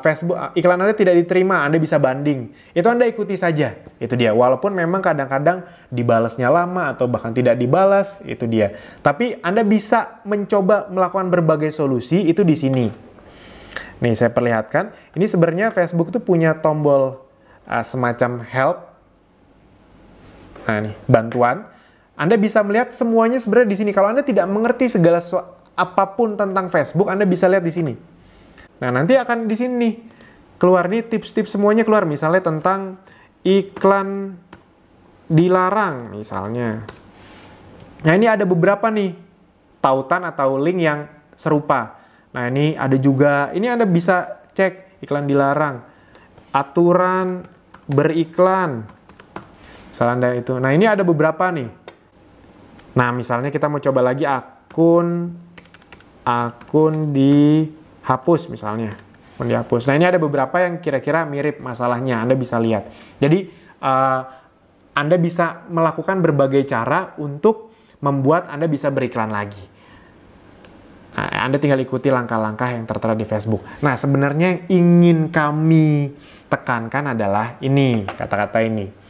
Facebook iklan Anda tidak diterima, Anda bisa banding. Itu Anda ikuti saja. Itu dia. Walaupun memang kadang-kadang dibalasnya lama atau bahkan tidak dibalas, itu dia. Tapi Anda bisa mencoba melakukan berbagai solusi itu di sini. Nih saya perlihatkan. Ini sebenarnya Facebook itu punya tombol semacam help. Nah nih, bantuan. Anda bisa melihat semuanya sebenarnya di sini. Kalau Anda tidak mengerti segala apapun tentang Facebook, Anda bisa lihat di sini. Nah, nanti akan di sini nih, keluar nih tips-tips semuanya keluar. Misalnya tentang iklan dilarang misalnya. Nah, ini ada beberapa nih tautan atau link yang serupa. Nah, ini ada juga, ini Anda bisa cek iklan dilarang. Aturan beriklan. Misalnya Anda itu. Nah, ini ada beberapa nih. Nah, misalnya kita mau coba lagi akun dihapus misalnya, dihapus. Nah ini ada beberapa yang kira-kira mirip masalahnya, Anda bisa lihat. Jadi Anda bisa melakukan berbagai cara untuk membuat Anda bisa beriklan lagi. Nah, Anda tinggal ikuti langkah-langkah yang tertera di Facebook. Nah sebenarnya yang ingin kami tekankan adalah ini, kata-kata ini.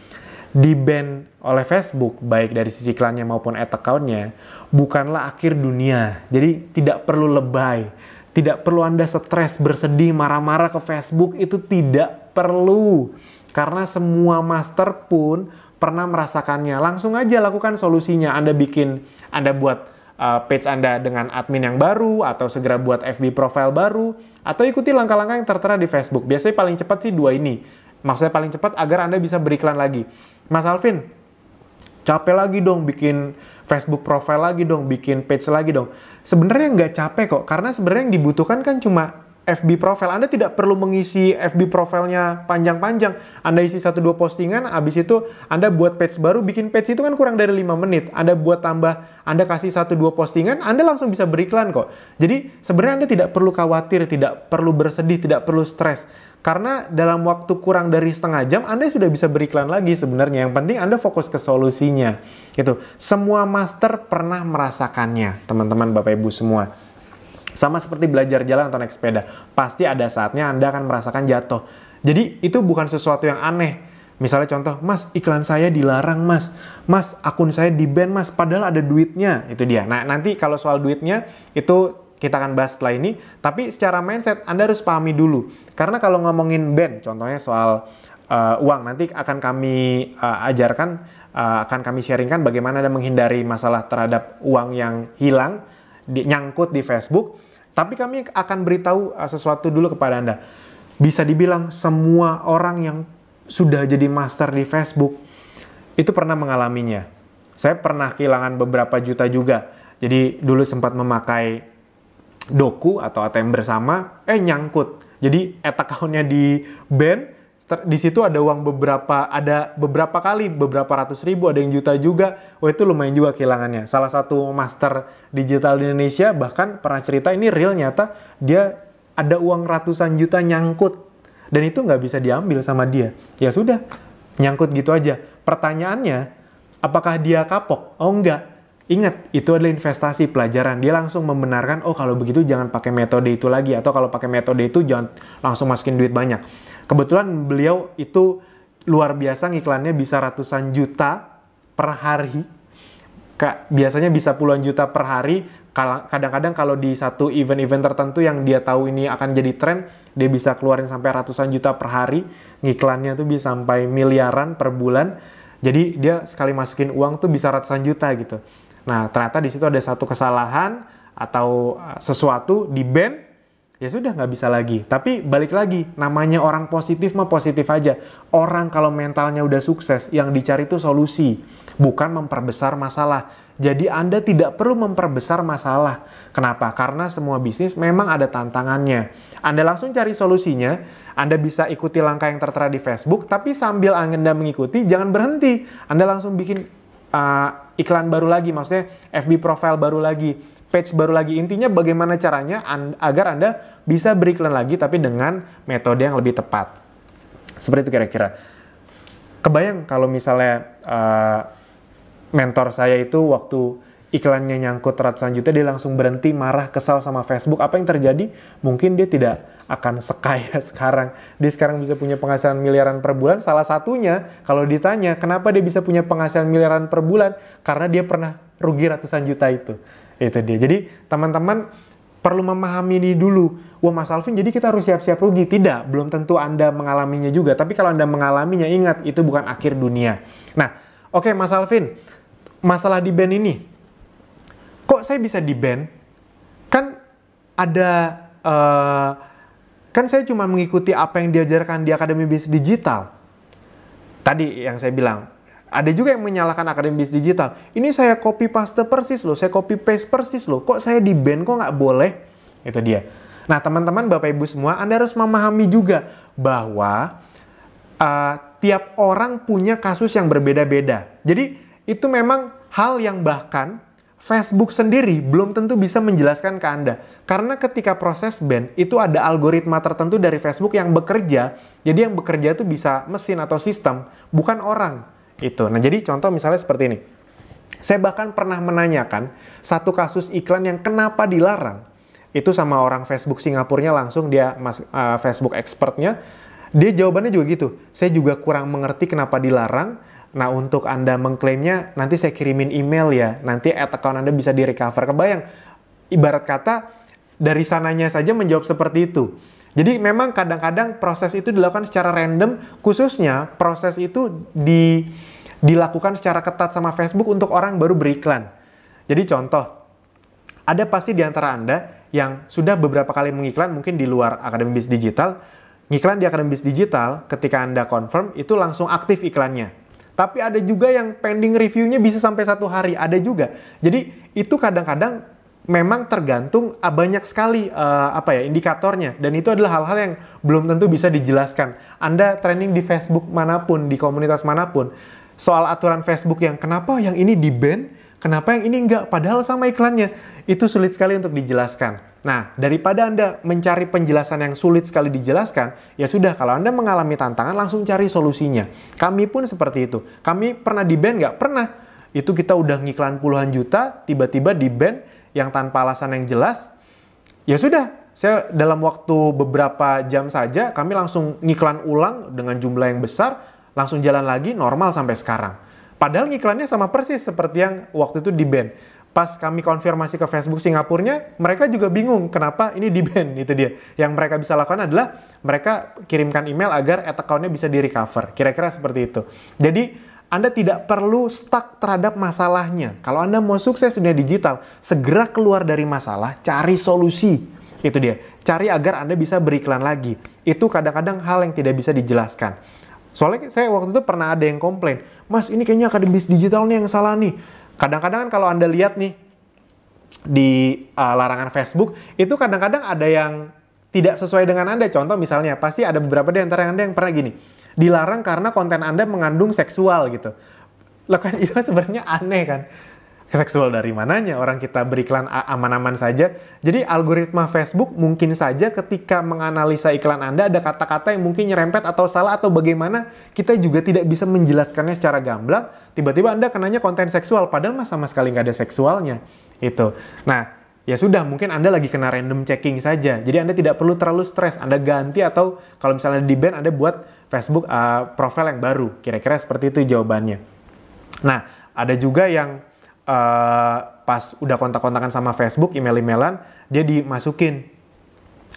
Di-ban oleh Facebook, baik dari sisi iklannya maupun ad account-nya, bukanlah akhir dunia. Jadi tidak perlu lebay. Tidak perlu Anda stres, bersedih, marah-marah ke Facebook, itu tidak perlu. Karena semua master pun pernah merasakannya. Langsung aja lakukan solusinya. Anda buat page Anda dengan admin yang baru, atau segera buat FB profile baru, atau ikuti langkah-langkah yang tertera di Facebook. Biasanya paling cepat sih dua ini. Maksudnya paling cepat agar Anda bisa beriklan lagi. Mas Alvin, capek lagi dong bikin Facebook profile lagi dong, bikin page lagi dong. Sebenarnya nggak capek kok, karena sebenarnya yang dibutuhkan kan cuma FB profile. Anda tidak perlu mengisi FB profilnya panjang-panjang. Anda isi 1-2 postingan, habis itu Anda buat page baru, bikin page itu kan kurang dari 5 menit. Anda buat tambah, Anda kasih 1-2 postingan, Anda langsung bisa beriklan kok. Jadi sebenarnya Anda tidak perlu khawatir, tidak perlu bersedih, tidak perlu stres. Karena dalam waktu kurang dari setengah jam, Anda sudah bisa beriklan lagi sebenarnya. Yang penting Anda fokus ke solusinya. Gitu. Semua master pernah merasakannya, teman-teman, Bapak Ibu semua. Sama seperti belajar jalan atau naik sepeda. Pasti ada saatnya Anda akan merasakan jatuh. Jadi itu bukan sesuatu yang aneh. Misalnya contoh, Mas, iklan saya dilarang, Mas. Mas, akun saya di-ban, Mas. Padahal ada duitnya. Itu dia. Nah, nanti kalau soal duitnya, itu kita akan bahas setelah ini. Tapi secara mindset, Anda harus pahami dulu. Karena kalau ngomongin ban, contohnya soal uang, nanti akan kami ajarkan, akan kami sharingkan bagaimana Anda menghindari masalah terhadap uang yang hilang, nyangkut di Facebook. Tapi kami akan beritahu sesuatu dulu kepada Anda. Bisa dibilang semua orang yang sudah jadi master di Facebook, itu pernah mengalaminya. Saya pernah kehilangan beberapa juta juga. Jadi dulu sempat memakai Doku atau ATM bersama, nyangkut. Jadi account-nya di ban, di situ ada uang beberapa kali, beberapa ratus ribu, ada yang juta juga. Oh itu lumayan juga kehilangannya. Salah satu master digital di Indonesia bahkan pernah cerita, ini real nyata, dia ada uang ratusan juta nyangkut. Dan itu nggak bisa diambil sama dia. Ya sudah, nyangkut gitu aja. Pertanyaannya, apakah dia kapok? Oh enggak. Ingat, itu adalah investasi pelajaran. Dia langsung membenarkan, oh kalau begitu jangan pakai metode itu lagi. Atau kalau pakai metode itu jangan langsung masukin duit banyak. Kebetulan beliau itu luar biasa, ngiklannya bisa ratusan juta per hari. Biasanya bisa puluhan juta per hari. Kadang-kadang kalau di satu event-event tertentu yang dia tahu ini akan jadi tren, dia bisa keluarin sampai ratusan juta per hari. Ngiklannya tuh bisa sampai miliaran per bulan. Jadi dia sekali masukin uang tuh bisa ratusan juta gitu. Nah, ternyata di situ ada satu kesalahan atau sesuatu di ban, ya sudah nggak bisa lagi. Tapi balik lagi, namanya orang positif mah positif aja. Orang kalau mentalnya udah sukses, yang dicari itu solusi, bukan memperbesar masalah. Jadi Anda tidak perlu memperbesar masalah. Kenapa? Karena semua bisnis memang ada tantangannya. Anda langsung cari solusinya, Anda bisa ikuti langkah yang tertera di Facebook, tapi sambil Anda mengikuti, jangan berhenti. Anda langsung bikin iklan baru lagi, maksudnya FB profile baru lagi, page baru lagi. Intinya bagaimana caranya agar Anda bisa beriklan lagi, tapi dengan metode yang lebih tepat. Seperti itu kira-kira. Kebayang kalau misalnya mentor saya itu waktu iklannya nyangkut ratusan juta, dia langsung berhenti, marah, kesal sama Facebook. Apa yang terjadi? Mungkin dia tidak akan sekaya sekarang. Dia sekarang bisa punya penghasilan miliaran per bulan. Salah satunya, kalau ditanya, kenapa dia bisa punya penghasilan miliaran per bulan? Karena dia pernah rugi ratusan juta itu. Itu dia. Jadi, teman-teman perlu memahami ini dulu. Wah, Mas Alvin, jadi kita harus siap-siap rugi. Tidak, belum tentu Anda mengalaminya juga. Tapi kalau Anda mengalaminya, ingat, itu bukan akhir dunia. Nah, oke, Mas Alvin, masalah di ban ini, kok saya bisa di-ban? Kan ada, kan saya cuma mengikuti apa yang diajarkan di Akademi Bisnis Digital. Tadi yang saya bilang, ada juga yang menyalahkan Akademi Bisnis Digital. Ini saya copy paste persis loh, saya copy paste persis loh. Kok saya di-ban, kok nggak boleh? Itu dia. Nah, teman-teman, Bapak Ibu semua, Anda harus memahami juga bahwa tiap orang punya kasus yang berbeda-beda. Jadi, itu memang hal yang bahkan Facebook sendiri belum tentu bisa menjelaskan ke Anda. Karena ketika proses ban, itu ada algoritma tertentu dari Facebook yang bekerja. Jadi yang bekerja itu bisa mesin atau sistem, bukan orang. Itu. Nah, jadi contoh misalnya seperti ini. Saya bahkan pernah menanyakan satu kasus iklan yang kenapa dilarang. Itu sama orang Facebook Singapurnya langsung, dia Facebook expertnya. Dia jawabannya juga gitu. Saya juga kurang mengerti kenapa dilarang. Nah, untuk Anda mengklaimnya, nanti saya kirimin email ya. Nanti account Anda bisa di-recover. Kebayang, ibarat kata, dari sananya saja menjawab seperti itu. Jadi memang kadang-kadang proses itu dilakukan secara random, khususnya proses itu dilakukan secara ketat sama Facebook untuk orang baru beriklan. Jadi contoh, ada pasti di antara Anda yang sudah beberapa kali mengiklan, mungkin di luar Akademi Bisnis Digital. Ngiklan di Akademi Bisnis Digital, ketika Anda confirm, itu langsung aktif iklannya. Tapi ada juga yang pending reviewnya bisa sampai 1 hari, ada juga. Jadi itu kadang-kadang memang tergantung banyak sekali indikatornya, dan itu adalah hal-hal yang belum tentu bisa dijelaskan. Anda training di Facebook manapun, di komunitas manapun, soal aturan Facebook yang kenapa yang ini di-ban, kenapa yang ini enggak, padahal sama iklannya, itu sulit sekali untuk dijelaskan. Nah, daripada Anda mencari penjelasan yang sulit sekali dijelaskan, ya sudah, kalau Anda mengalami tantangan, langsung cari solusinya. Kami pun seperti itu. Kami pernah di-ban nggak? Pernah. Itu kita udah ngiklan puluhan juta, tiba-tiba di-ban yang tanpa alasan yang jelas. Ya sudah, saya dalam waktu beberapa jam saja, kami langsung ngiklan ulang dengan jumlah yang besar, langsung jalan lagi, normal sampai sekarang. Padahal ngiklannya sama persis seperti yang waktu itu di-ban. Pas kami konfirmasi ke Facebook Singapurnya, mereka juga bingung kenapa ini di-ban, itu dia. Yang mereka bisa lakukan adalah mereka kirimkan email agar account-nya bisa di-recover. Kira-kira seperti itu. Jadi, Anda tidak perlu stuck terhadap masalahnya. Kalau Anda mau sukses di dunia digital, segera keluar dari masalah, cari solusi. Itu dia. Cari agar Anda bisa beriklan lagi. Itu kadang-kadang hal yang tidak bisa dijelaskan. Soalnya saya waktu itu pernah ada yang komplain, Mas, ini kayaknya Akademi Bisnis Digital nih yang salah nih. Kadang-kadang kan kalau Anda lihat nih di larangan Facebook, itu kadang-kadang ada yang tidak sesuai dengan Anda. Contoh misalnya, pasti ada beberapa di antara Anda yang pernah gini, dilarang karena konten Anda mengandung seksual gitu. Loh kan itu sebenarnya aneh kan. Seksual dari mananya? Orang kita beriklan aman-aman saja. Jadi algoritma Facebook mungkin saja ketika menganalisa iklan Anda ada kata-kata yang mungkin nyerempet atau salah atau bagaimana, kita juga tidak bisa menjelaskannya secara gamblang. Tiba-tiba Anda kenanya konten seksual, padahal mas sama sekali nggak ada seksualnya. Itu. Nah, ya sudah, mungkin Anda lagi kena random checking saja. Jadi Anda tidak perlu terlalu stres. Anda ganti atau kalau misalnya di-ban, Anda buat Facebook profile yang baru. Kira-kira seperti itu jawabannya. Nah, ada juga yang pas udah kontak-kontakan sama Facebook, email-emailan, dia dimasukin.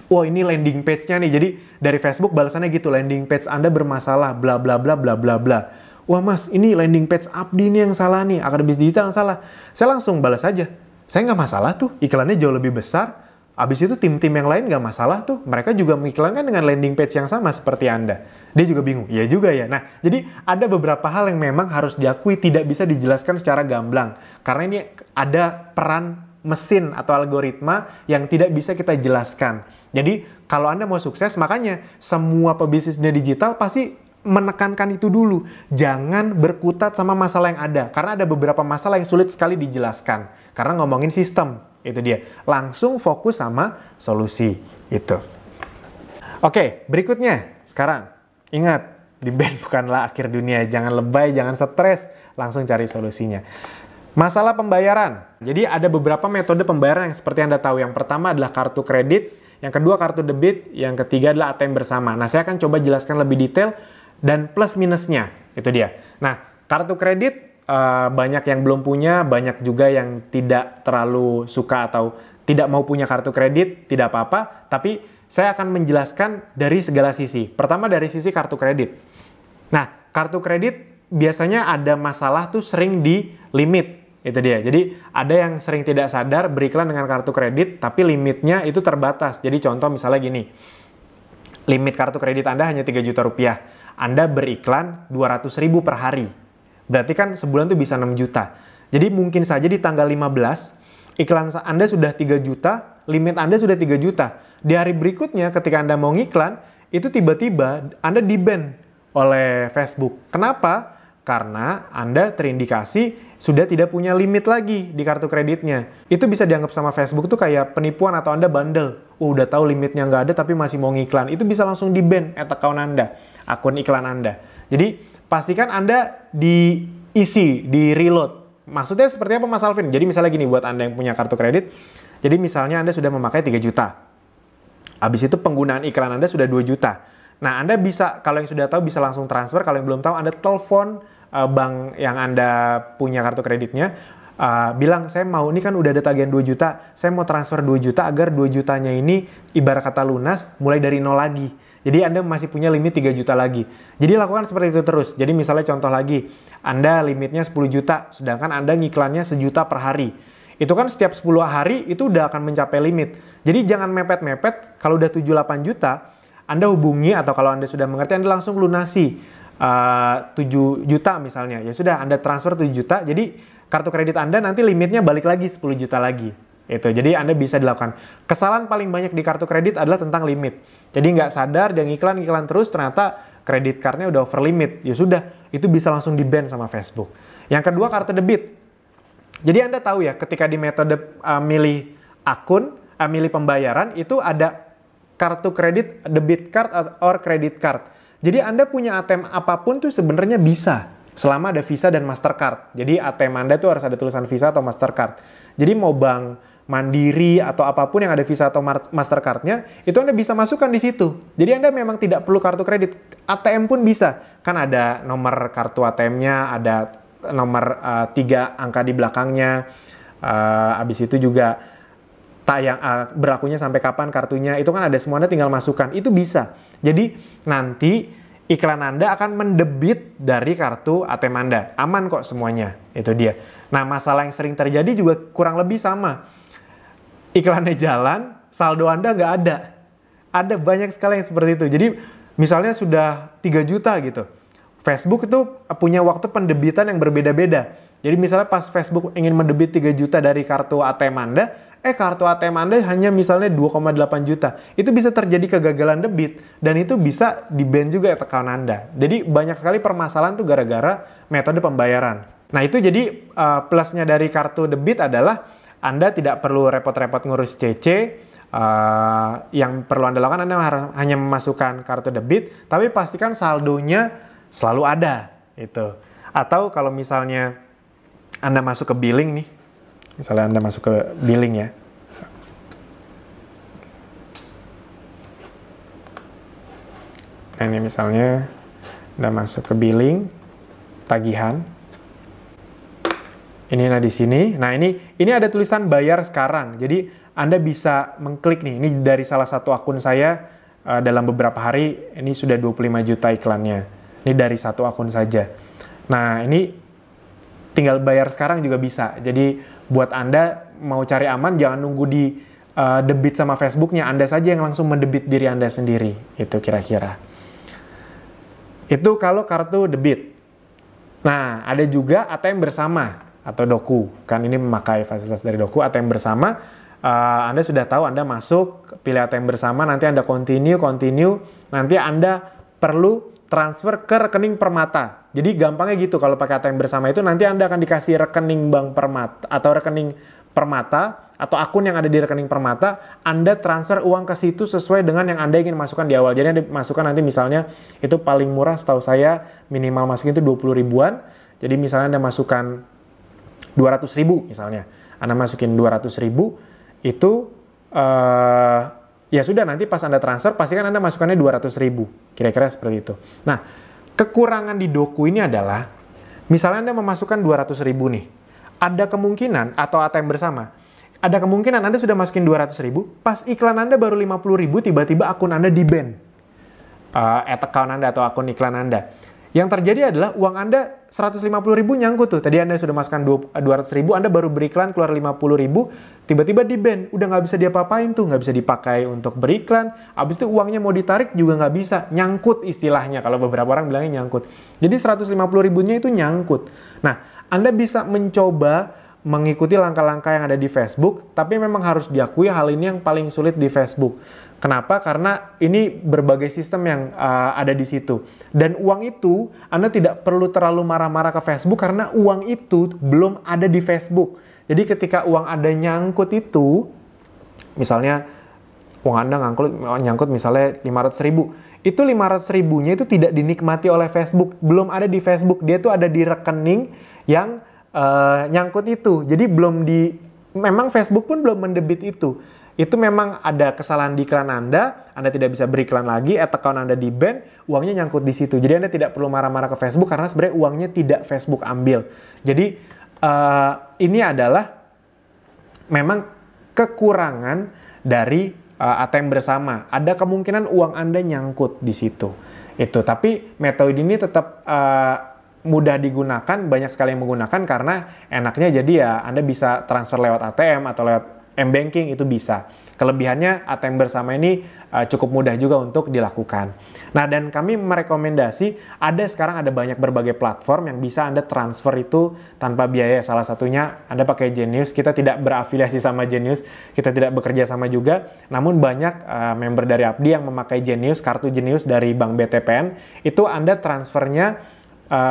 Wah, ini landing page-nya nih. Jadi dari Facebook balasannya gitu, landing page Anda bermasalah, bla bla bla bla bla bla. Wah mas, ini landing page Abdi nih yang salah nih, Akademis Digital yang salah. Saya langsung balas aja. Saya nggak masalah tuh, iklannya jauh lebih besar. Abis itu tim-tim yang lain nggak masalah tuh. Mereka juga mengiklankan dengan landing page yang sama seperti Anda. Dia juga bingung. Ya juga ya. Nah, jadi ada beberapa hal yang memang harus diakui tidak bisa dijelaskan secara gamblang. Karena ini ada peran mesin atau algoritma yang tidak bisa kita jelaskan. Jadi, kalau Anda mau sukses, makanya semua pebisnis digital pasti menekankan itu dulu. Jangan berkutat sama masalah yang ada. Karena ada beberapa masalah yang sulit sekali dijelaskan. Karena ngomongin sistem. Itu dia. Langsung fokus sama solusi. Itu. Oke, berikutnya. Sekarang, ingat, di-ban bukanlah akhir dunia. Jangan lebay, jangan stres. Langsung cari solusinya. Masalah pembayaran. Jadi ada beberapa metode pembayaran yang seperti Anda tahu. Yang pertama adalah kartu kredit. Yang kedua kartu debit. Yang ketiga adalah ATM bersama. Nah, saya akan coba jelaskan lebih detail dan plus minusnya. Itu dia. Nah, kartu kredit banyak yang belum punya, banyak juga yang tidak terlalu suka atau tidak mau punya kartu kredit, tidak apa-apa, tapi saya akan menjelaskan dari segala sisi. Pertama dari sisi kartu kredit. Nah, kartu kredit biasanya ada masalah tuh sering di limit, itu dia. Jadi ada yang sering tidak sadar beriklan dengan kartu kredit, tapi limitnya itu terbatas. Jadi contoh misalnya gini, limit kartu kredit Anda hanya 3 juta rupiah. Anda beriklan 200.000 per hari. Berarti kan sebulan tuh bisa 6 juta. Jadi mungkin saja di tanggal 15, iklan Anda sudah 3 juta, limit Anda sudah 3 juta. Di hari berikutnya ketika Anda mau ngiklan, itu tiba-tiba Anda di-ban oleh Facebook. Kenapa? Karena Anda terindikasi sudah tidak punya limit lagi di kartu kreditnya. Itu bisa dianggap sama Facebook tuh kayak penipuan atau Anda bandel. Udah tahu limitnya nggak ada tapi masih mau ngiklan. Itu bisa langsung di-ban account Anda, akun iklan Anda. Jadi pastikan Anda diisi, di-reload. Maksudnya seperti apa Mas Alvin? Jadi misalnya gini, buat Anda yang punya kartu kredit, jadi misalnya Anda sudah memakai 3 juta. Habis itu penggunaan iklan Anda sudah 2 juta. Nah, Anda bisa, kalau yang sudah tahu bisa langsung transfer, kalau yang belum tahu Anda telepon bank yang Anda punya kartu kreditnya, bilang saya mau, ini kan udah ada tagihan 2 juta, saya mau transfer 2 juta agar 2 jutanya ini ibarat kata lunas, mulai dari nol lagi. Jadi Anda masih punya limit 3 juta lagi. Jadi lakukan seperti itu terus. Jadi misalnya contoh lagi, Anda limitnya 10 juta, sedangkan Anda ngiklannya 1 juta per hari. Itu kan setiap 10 hari itu udah akan mencapai limit. Jadi jangan mepet-mepet, kalau udah 7-8 juta, Anda hubungi atau kalau Anda sudah mengerti, Anda langsung lunasi 7 juta misalnya. Ya sudah, Anda transfer 7 juta, jadi kartu kredit Anda nanti limitnya balik lagi 10 juta lagi. Itu. Jadi Anda bisa dilakukan. Kesalahan paling banyak di kartu kredit adalah tentang limit. Jadi nggak sadar, dia ngiklan terus, ternyata kredit cardnya udah over limit. Ya sudah, itu bisa langsung di-ban sama Facebook. Yang kedua, kartu debit. Jadi Anda tahu ya, ketika di metode milih akun, milih pembayaran, itu ada kartu kredit, debit card, or credit card. Jadi Anda punya ATM apapun tuh sebenarnya bisa, selama ada Visa dan Mastercard. Jadi ATM Anda tuh harus ada tulisan Visa atau Mastercard. Jadi mau bank Mandiri atau apapun yang ada Visa atau Mastercard-nya, itu Anda bisa masukkan di situ. Jadi Anda memang tidak perlu kartu kredit. ATM pun bisa. Kan ada nomor kartu ATM-nya, ada nomor 3 angka di belakangnya. Habis itu juga berlakunya sampai kapan kartunya. Itu kan ada semua, Anda tinggal masukkan. Itu bisa. Jadi nanti iklan Anda akan mendebit dari kartu ATM Anda. Aman kok semuanya. Itu dia. Nah, masalah yang sering terjadi juga kurang lebih sama. Iklannya jalan, saldo Anda nggak ada. Ada banyak sekali yang seperti itu. Jadi misalnya sudah 3 juta gitu. Facebook itu punya waktu pendebitan yang berbeda-beda. Jadi misalnya pas Facebook ingin mendebit 3 juta dari kartu ATM Anda, kartu ATM Anda hanya misalnya 2,8 juta. Itu bisa terjadi kegagalan debit. Dan itu bisa di-ban juga account Anda. Jadi banyak sekali permasalahan tuh gara-gara metode pembayaran. Nah itu jadi plusnya dari kartu debit adalah Anda tidak perlu repot-repot ngurus CC. Yang perlu Anda lakukan, Anda hanya memasukkan kartu debit, tapi pastikan saldonya selalu ada. Itu. Atau kalau misalnya Anda masuk ke billing nih, misalnya Anda masuk ke billing ya. Nah ini misalnya Anda masuk ke billing, tagihan. Ini di sini. Nah ini ada tulisan bayar sekarang. Jadi Anda bisa mengklik nih. Ini dari salah satu akun saya dalam beberapa hari ini sudah 25 juta iklannya. Ini dari satu akun saja. Nah ini tinggal bayar sekarang juga bisa. Jadi buat Anda mau cari aman jangan nunggu di debit sama Facebooknya. Anda saja yang langsung mendebit diri Anda sendiri. Itu kira-kira. Itu kalau kartu debit. Nah, ada juga ATM bersama atau Doku. Kan ini memakai fasilitas dari Doku. ATM bersama, Anda sudah tahu Anda masuk, pilih ATM bersama, nanti Anda continue, nanti Anda perlu transfer ke rekening Permata. Jadi gampangnya gitu, kalau pakai ATM bersama itu nanti Anda akan dikasih rekening Bank Permata atau rekening Permata atau akun yang ada di rekening Permata, Anda transfer uang ke situ sesuai dengan yang Anda ingin masukkan di awal. Jadi Anda masukkan nanti misalnya itu paling murah setahu saya minimal masukin itu 20 ribuan. Jadi misalnya Anda masukkan 200 ribu misalnya. Anda masukin 200 ribu itu ya sudah nanti pas Anda transfer pastikan Anda masukkannya 200 ribu. Kira-kira seperti itu. Nah, kekurangan di Doku ini adalah misalnya Anda memasukkan 200 ribu nih. Ada kemungkinan, atau ATM bersama, ada kemungkinan Anda sudah masukin 200 ribu, pas iklan Anda baru 50 ribu, tiba-tiba akun Anda di-ban. Account Anda atau akun iklan Anda. Yang terjadi adalah uang Anda 150 ribu nyangkut tuh. Tadi Anda sudah masukkan 200 ribu, Anda baru beriklan keluar 50 ribu, tiba-tiba di-ban. Udah nggak bisa diapa-apain tuh, nggak bisa dipakai untuk beriklan. Habis itu uangnya mau ditarik juga nggak bisa. Nyangkut istilahnya, kalau beberapa orang bilangnya nyangkut. Jadi 150 ribunya itu nyangkut. Nah, Anda bisa mencoba mengikuti langkah-langkah yang ada di Facebook, tapi memang harus diakui hal ini yang paling sulit di Facebook. Kenapa? Karena ini berbagai sistem yang ada di situ. Dan uang itu, Anda tidak perlu terlalu marah-marah ke Facebook karena uang itu belum ada di Facebook. Jadi ketika uang Anda nyangkut itu, misalnya uang Anda nyangkut misalnya 500 ribu, itu 500 ribunya itu tidak dinikmati oleh Facebook, belum ada di Facebook, dia tuh ada di rekening yang nyangkut itu. Jadi memang Facebook pun belum mendebit itu. Itu memang ada kesalahan di iklan Anda tidak bisa beriklan lagi, account Anda di-ban, uangnya nyangkut di situ. Jadi Anda tidak perlu marah-marah ke Facebook karena sebenarnya uangnya tidak Facebook ambil. Jadi ini adalah memang kekurangan dari ATM bersama. Ada kemungkinan uang Anda nyangkut di situ. Itu, tapi metode ini tetap mudah digunakan, banyak sekali yang menggunakan karena enaknya jadi ya Anda bisa transfer lewat ATM atau lewat M-Banking itu bisa. Kelebihannya ATM bersama ini cukup mudah juga untuk dilakukan. Nah, dan kami merekomendasi sekarang ada berbagai platform yang bisa Anda transfer itu tanpa biaya. Salah satunya Anda pakai Genius. Kita tidak berafiliasi sama Genius, kita tidak bekerja sama juga. Namun banyak member dari Abdi yang memakai Genius, kartu Genius dari Bank BTPN. Itu Anda transfernya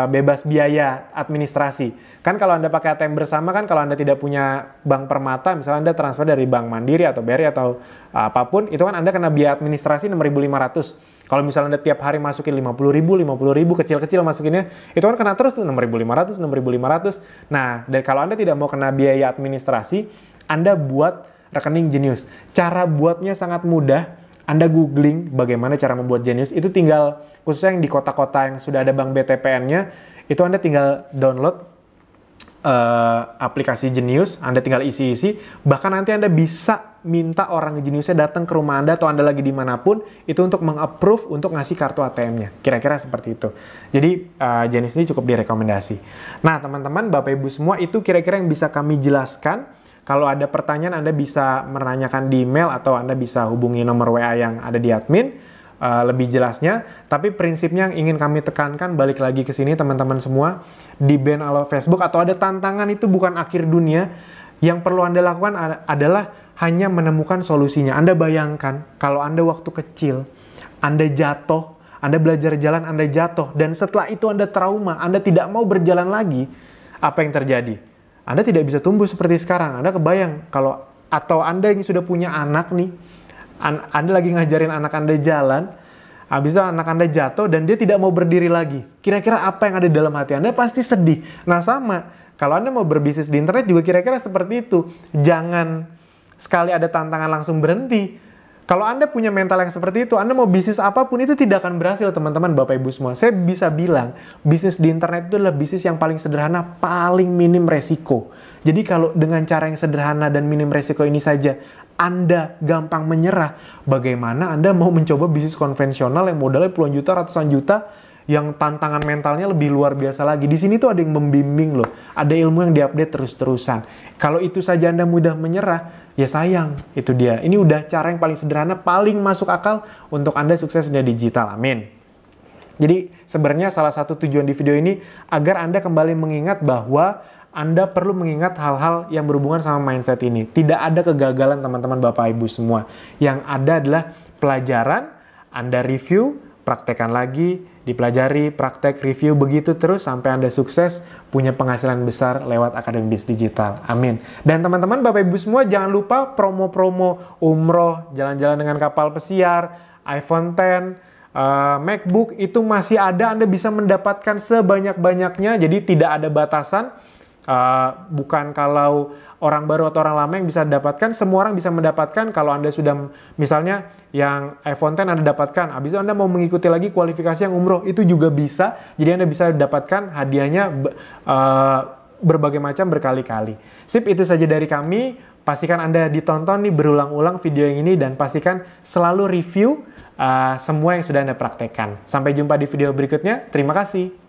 bebas biaya administrasi. Kan kalau Anda pakai ATM bersama kan kalau Anda tidak punya Bank Permata, misalnya Anda transfer dari Bank Mandiri atau BRI atau apapun, itu kan Anda kena biaya administrasi 6.500. Kalau misalnya Anda tiap hari masukin 50.000, kecil-kecil masukinnya, itu kan kena terus tuh 6.500. Nah, dan kalau Anda tidak mau kena biaya administrasi, Anda buat rekening Genius. Cara buatnya sangat mudah. Anda googling bagaimana cara membuat Genius, itu tinggal, khususnya yang di kota-kota yang sudah ada Bank BTPN-nya, itu Anda tinggal download aplikasi Genius, Anda tinggal isi-isi, bahkan nanti Anda bisa minta orang Geniusnya datang ke rumah Anda atau Anda lagi dimanapun, itu untuk meng-approve untuk ngasih kartu ATM-nya. Kira-kira seperti itu. Jadi Genius ini cukup direkomendasi. Nah teman-teman, Bapak Ibu semua, itu kira-kira yang bisa kami jelaskan. Kalau ada pertanyaan, Anda bisa menanyakan di email atau Anda bisa hubungi nomor WA yang ada di admin lebih jelasnya. Tapi prinsipnya yang ingin kami tekankan, balik lagi ke sini teman-teman semua, di-ban oleh Facebook atau ada tantangan itu bukan akhir dunia. Yang perlu Anda lakukan adalah hanya menemukan solusinya. Anda bayangkan kalau Anda waktu kecil, Anda jatuh, Anda belajar jalan, Anda jatuh, dan setelah itu Anda trauma, Anda tidak mau berjalan lagi, apa yang terjadi? Anda tidak bisa tumbuh seperti sekarang. Anda kebayang kalau, atau Anda yang sudah punya anak nih, Anda lagi ngajarin anak Anda jalan, habis itu anak Anda jatuh dan dia tidak mau berdiri lagi. Kira-kira apa yang ada di dalam hati Anda? Pasti sedih. Nah sama, kalau Anda mau berbisnis di internet juga kira-kira seperti itu. Jangan sekali ada tantangan langsung berhenti. Kalau Anda punya mental yang seperti itu, Anda mau bisnis apapun itu tidak akan berhasil, teman-teman, Bapak Ibu semua. Saya bisa bilang, bisnis di internet itu adalah bisnis yang paling sederhana, paling minim resiko. Jadi kalau dengan cara yang sederhana dan minim resiko ini saja, Anda gampang menyerah, bagaimana Anda mau mencoba bisnis konvensional yang modalnya puluhan juta, ratusan juta, yang tantangan mentalnya lebih luar biasa lagi. Di sini tuh ada yang membimbing loh. Ada ilmu yang diupdate terus-terusan. Kalau itu saja Anda mudah menyerah, ya sayang. Itu dia. Ini udah cara yang paling sederhana, paling masuk akal untuk Anda sukses di digital. Amin. Jadi sebenarnya salah satu tujuan di video ini agar Anda kembali mengingat bahwa Anda perlu mengingat hal-hal yang berhubungan sama mindset ini. Tidak ada kegagalan, teman-teman, Bapak Ibu semua. Yang ada adalah pelajaran, Anda review, praktekkan lagi, dipelajari, praktek, review, begitu terus sampai Anda sukses punya penghasilan besar lewat Akademi Bisnis Digital. Amin. Dan teman-teman, Bapak Ibu semua, jangan lupa promo-promo umroh, jalan-jalan dengan kapal pesiar, iPhone X, MacBook, itu masih ada. Anda bisa mendapatkan sebanyak-banyaknya, jadi tidak ada batasan. Bukan kalau orang baru atau orang lama yang bisa dapatkan, semua orang bisa mendapatkan. Kalau Anda sudah, misalnya yang iPhone X Anda dapatkan, habis itu Anda mau mengikuti lagi kualifikasi yang umroh, itu juga bisa. Jadi Anda bisa dapatkan hadiahnya berbagai macam berkali-kali. Sip, itu saja dari kami. Pastikan Anda ditonton nih berulang-ulang video yang ini dan pastikan selalu review semua yang sudah Anda praktekkan. Sampai jumpa di video berikutnya. Terima kasih.